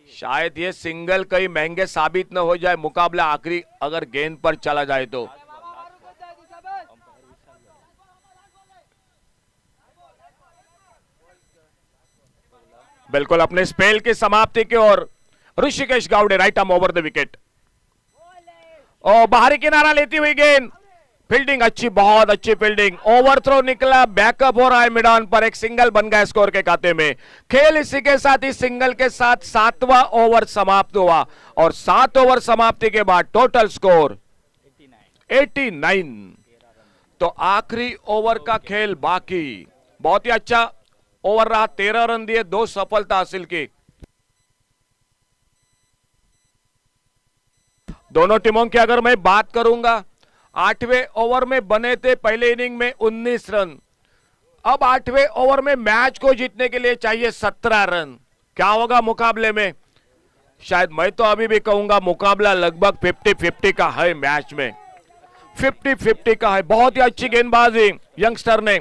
शायद ये सिंगल कहीं महंगे साबित न हो जाए, मुकाबला आखिरी अगर गेंद पर चला जाए तो। बिल्कुल अपने स्पेल की समाप्ति की ओर Rishikesh Gawade, right arm over the wicket. और बाहरी किनारा लेती हुई गेंद, फील्डिंग अच्छी, बहुत अच्छी फील्डिंग, ओवर थ्रो निकला, बैकअप हो रहा है मिड ऑन पर, एक सिंगल बन गया स्कोर के खाते में। खेल इसी के साथ, इस सिंगल के साथ 7वां ओवर समाप्त हुआ, और 7 ओवर समाप्ति के बाद टोटल स्कोर 89। तो आखिरी ओवर का खेल बाकी। बहुत ही अच्छा ओवर रहा, 13 रन दिए, 2 सफलता हासिल की। दोनों टीमों की अगर मैं बात करूंगा, 8वें ओवर में बने थे पहले इनिंग में 19 रन। अब 8वें ओवर में मैच को जीतने के लिए चाहिए 17 रन। क्या होगा मुकाबले में? शायद मैं तो अभी भी कहूंगा मुकाबला लगभग 50-50 का है, मैच में 50-50 का है। बहुत ही अच्छी गेंदबाजी यंगस्टर ने,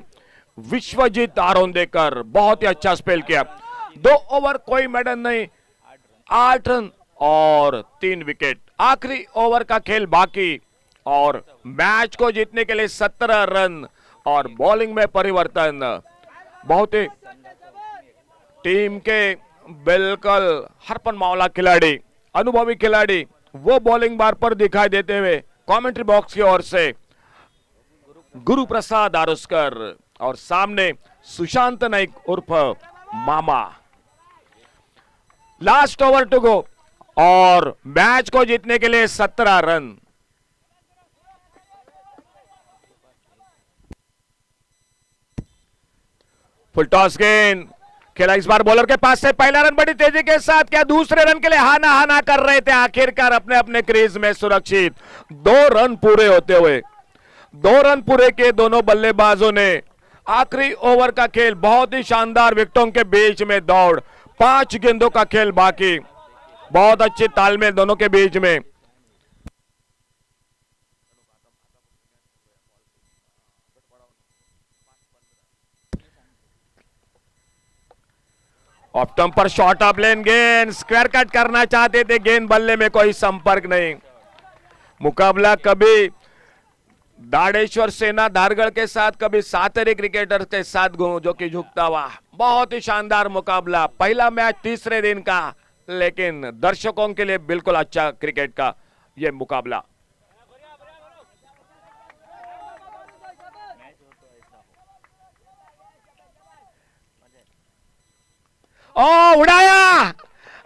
विश्वजीत आरोंदेकर, बहुत ही अच्छा स्पेल किया। 2 ओवर कोई मेडन नहीं, 8 रन और 3 विकेट। आखिरी ओवर का खेल बाकी, और मैच को जीतने के लिए 17 रन और बॉलिंग में परिवर्तन। बहुत ही टीम के बिल्कुल हरपन मावला खिलाड़ी, अनुभवी खिलाड़ी, वो बॉलिंग बार पर दिखाई देते हुए कमेंट्री बॉक्स की ओर से गुरु प्रसाद आरुस्कर, और सामने सुशांत नाइक उर्फ मामा। लास्ट ओवर टू गो, और मैच को जीतने के लिए 17 रन। फुल टॉस गेंद खेला इस बार बॉलर के पास से, पहला रन बड़ी तेजी के साथ, क्या दूसरे रन के लिए हाना हाना कर रहे थे, आखिरकार अपने अपने क्रीज में सुरक्षित। 2 रन पूरे होते हुए, 2 रन पूरे किए दोनों बल्लेबाजों ने। आखिरी ओवर का खेल, बहुत ही शानदार विकेटों के बीच में दौड़, 5 गेंदों का खेल बाकी, बहुत अच्छी तालमेल दोनों के बीच में। ऑफ स्टंप पर शॉर्ट ऑफ लेन गेंद, स्क्वायर कट करना चाहते थे, गेंद बल्ले में कोई संपर्क नहीं। मुकाबला कभी दाड़ेश्वर सेना धारगढ़ के साथ, कभी सातरी क्रिकेटर के साथ जो कि झुकता हुआ। बहुत ही शानदार मुकाबला, पहला मैच तीसरे दिन का, लेकिन दर्शकों के लिए बिल्कुल अच्छा क्रिकेट का यह मुकाबला। ओ उड़ाया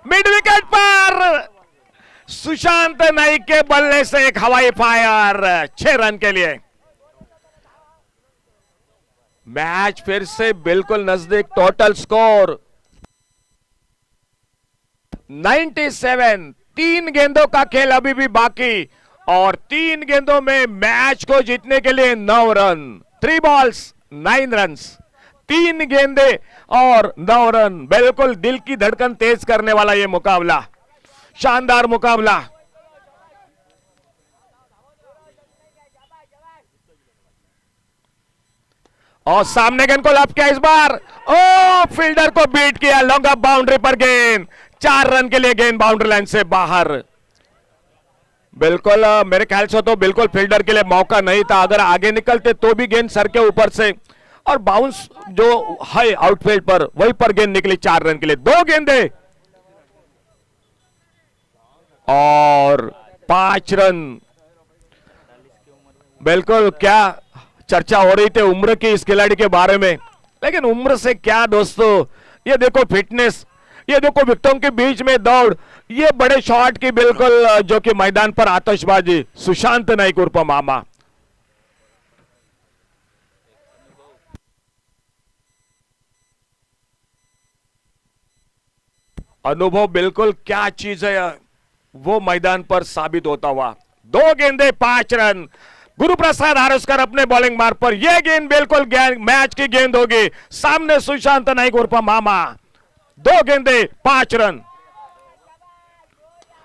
मिड विकेट पर, सुशांत नाइक के बल्ले से एक हवाई फायर, 6 रन के लिए। मैच फिर से बिल्कुल नजदीक, टोटल स्कोर 97। 3 गेंदों का खेल अभी भी बाकी, और 3 गेंदों में मैच को जीतने के लिए 9 रन। 3 बॉल्स 9 रन्स, 3 गेंदे और 9 रन। बिल्कुल दिल की धड़कन तेज करने वाला यह मुकाबला, शानदार मुकाबला। और सामने गेंद को लप किया इस बार, ओ फील्डर को बीट किया, लॉन्ग ऑफ बाउंड्री पर गेंद, 4 रन के लिए गेंद बाउंड्री लाइन से बाहर। बिल्कुल मेरे ख्याल से तो बिल्कुल फील्डर के लिए मौका नहीं था, अगर आगे निकलते तो भी गेंद सर के ऊपर से, और बाउंस जो है आउटफील्ड पर, वहीं पर गेंद निकली 4 रन के लिए। 2 गेंदे और 5 रन। बिल्कुल क्या चर्चा हो रही थी उम्र की इस खिलाड़ी के बारे में, लेकिन उम्र से क्या दोस्तों, ये देखो फिटनेस, ये देखो विकेटों के बीच में दौड़, ये बड़े शॉट की बिल्कुल जो कि मैदान पर आतिशबाजी। सुशांत नाइक उर्फ मामा। अनुभव बिल्कुल क्या चीज है वो मैदान पर साबित होता हुआ। 2 गेंदे 5 रन। गुरुप्रसाद हारोस्कर अपने बॉलिंग मार्ग पर, यह गेंद बिल्कुल मैच की गेंद होगी। सामने सुशांत नाइक उर्फ मामा। 2 गेंदे 5 रन।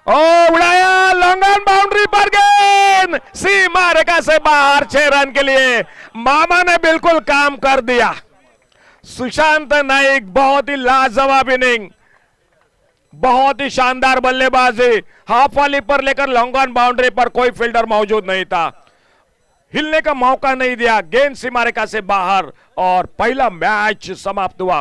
ओ उड़ाया, लॉन्ग ऑन बाउंड्री पर गेंद सीमा रेखा से बाहर। 6 रन के लिए मामा ने बिल्कुल काम कर दिया। सुशांत नाइक बहुत ही लाजवाब इनिंग, बहुत ही शानदार बल्लेबाजी। हाफ वाली पर लेकर लॉन्ग ऑन बाउंड्री पर कोई फील्डर मौजूद नहीं था, हिलने का मौका नहीं दिया। गेंद सीमा रेखा से बाहर और पहला मैच समाप्त हुआ।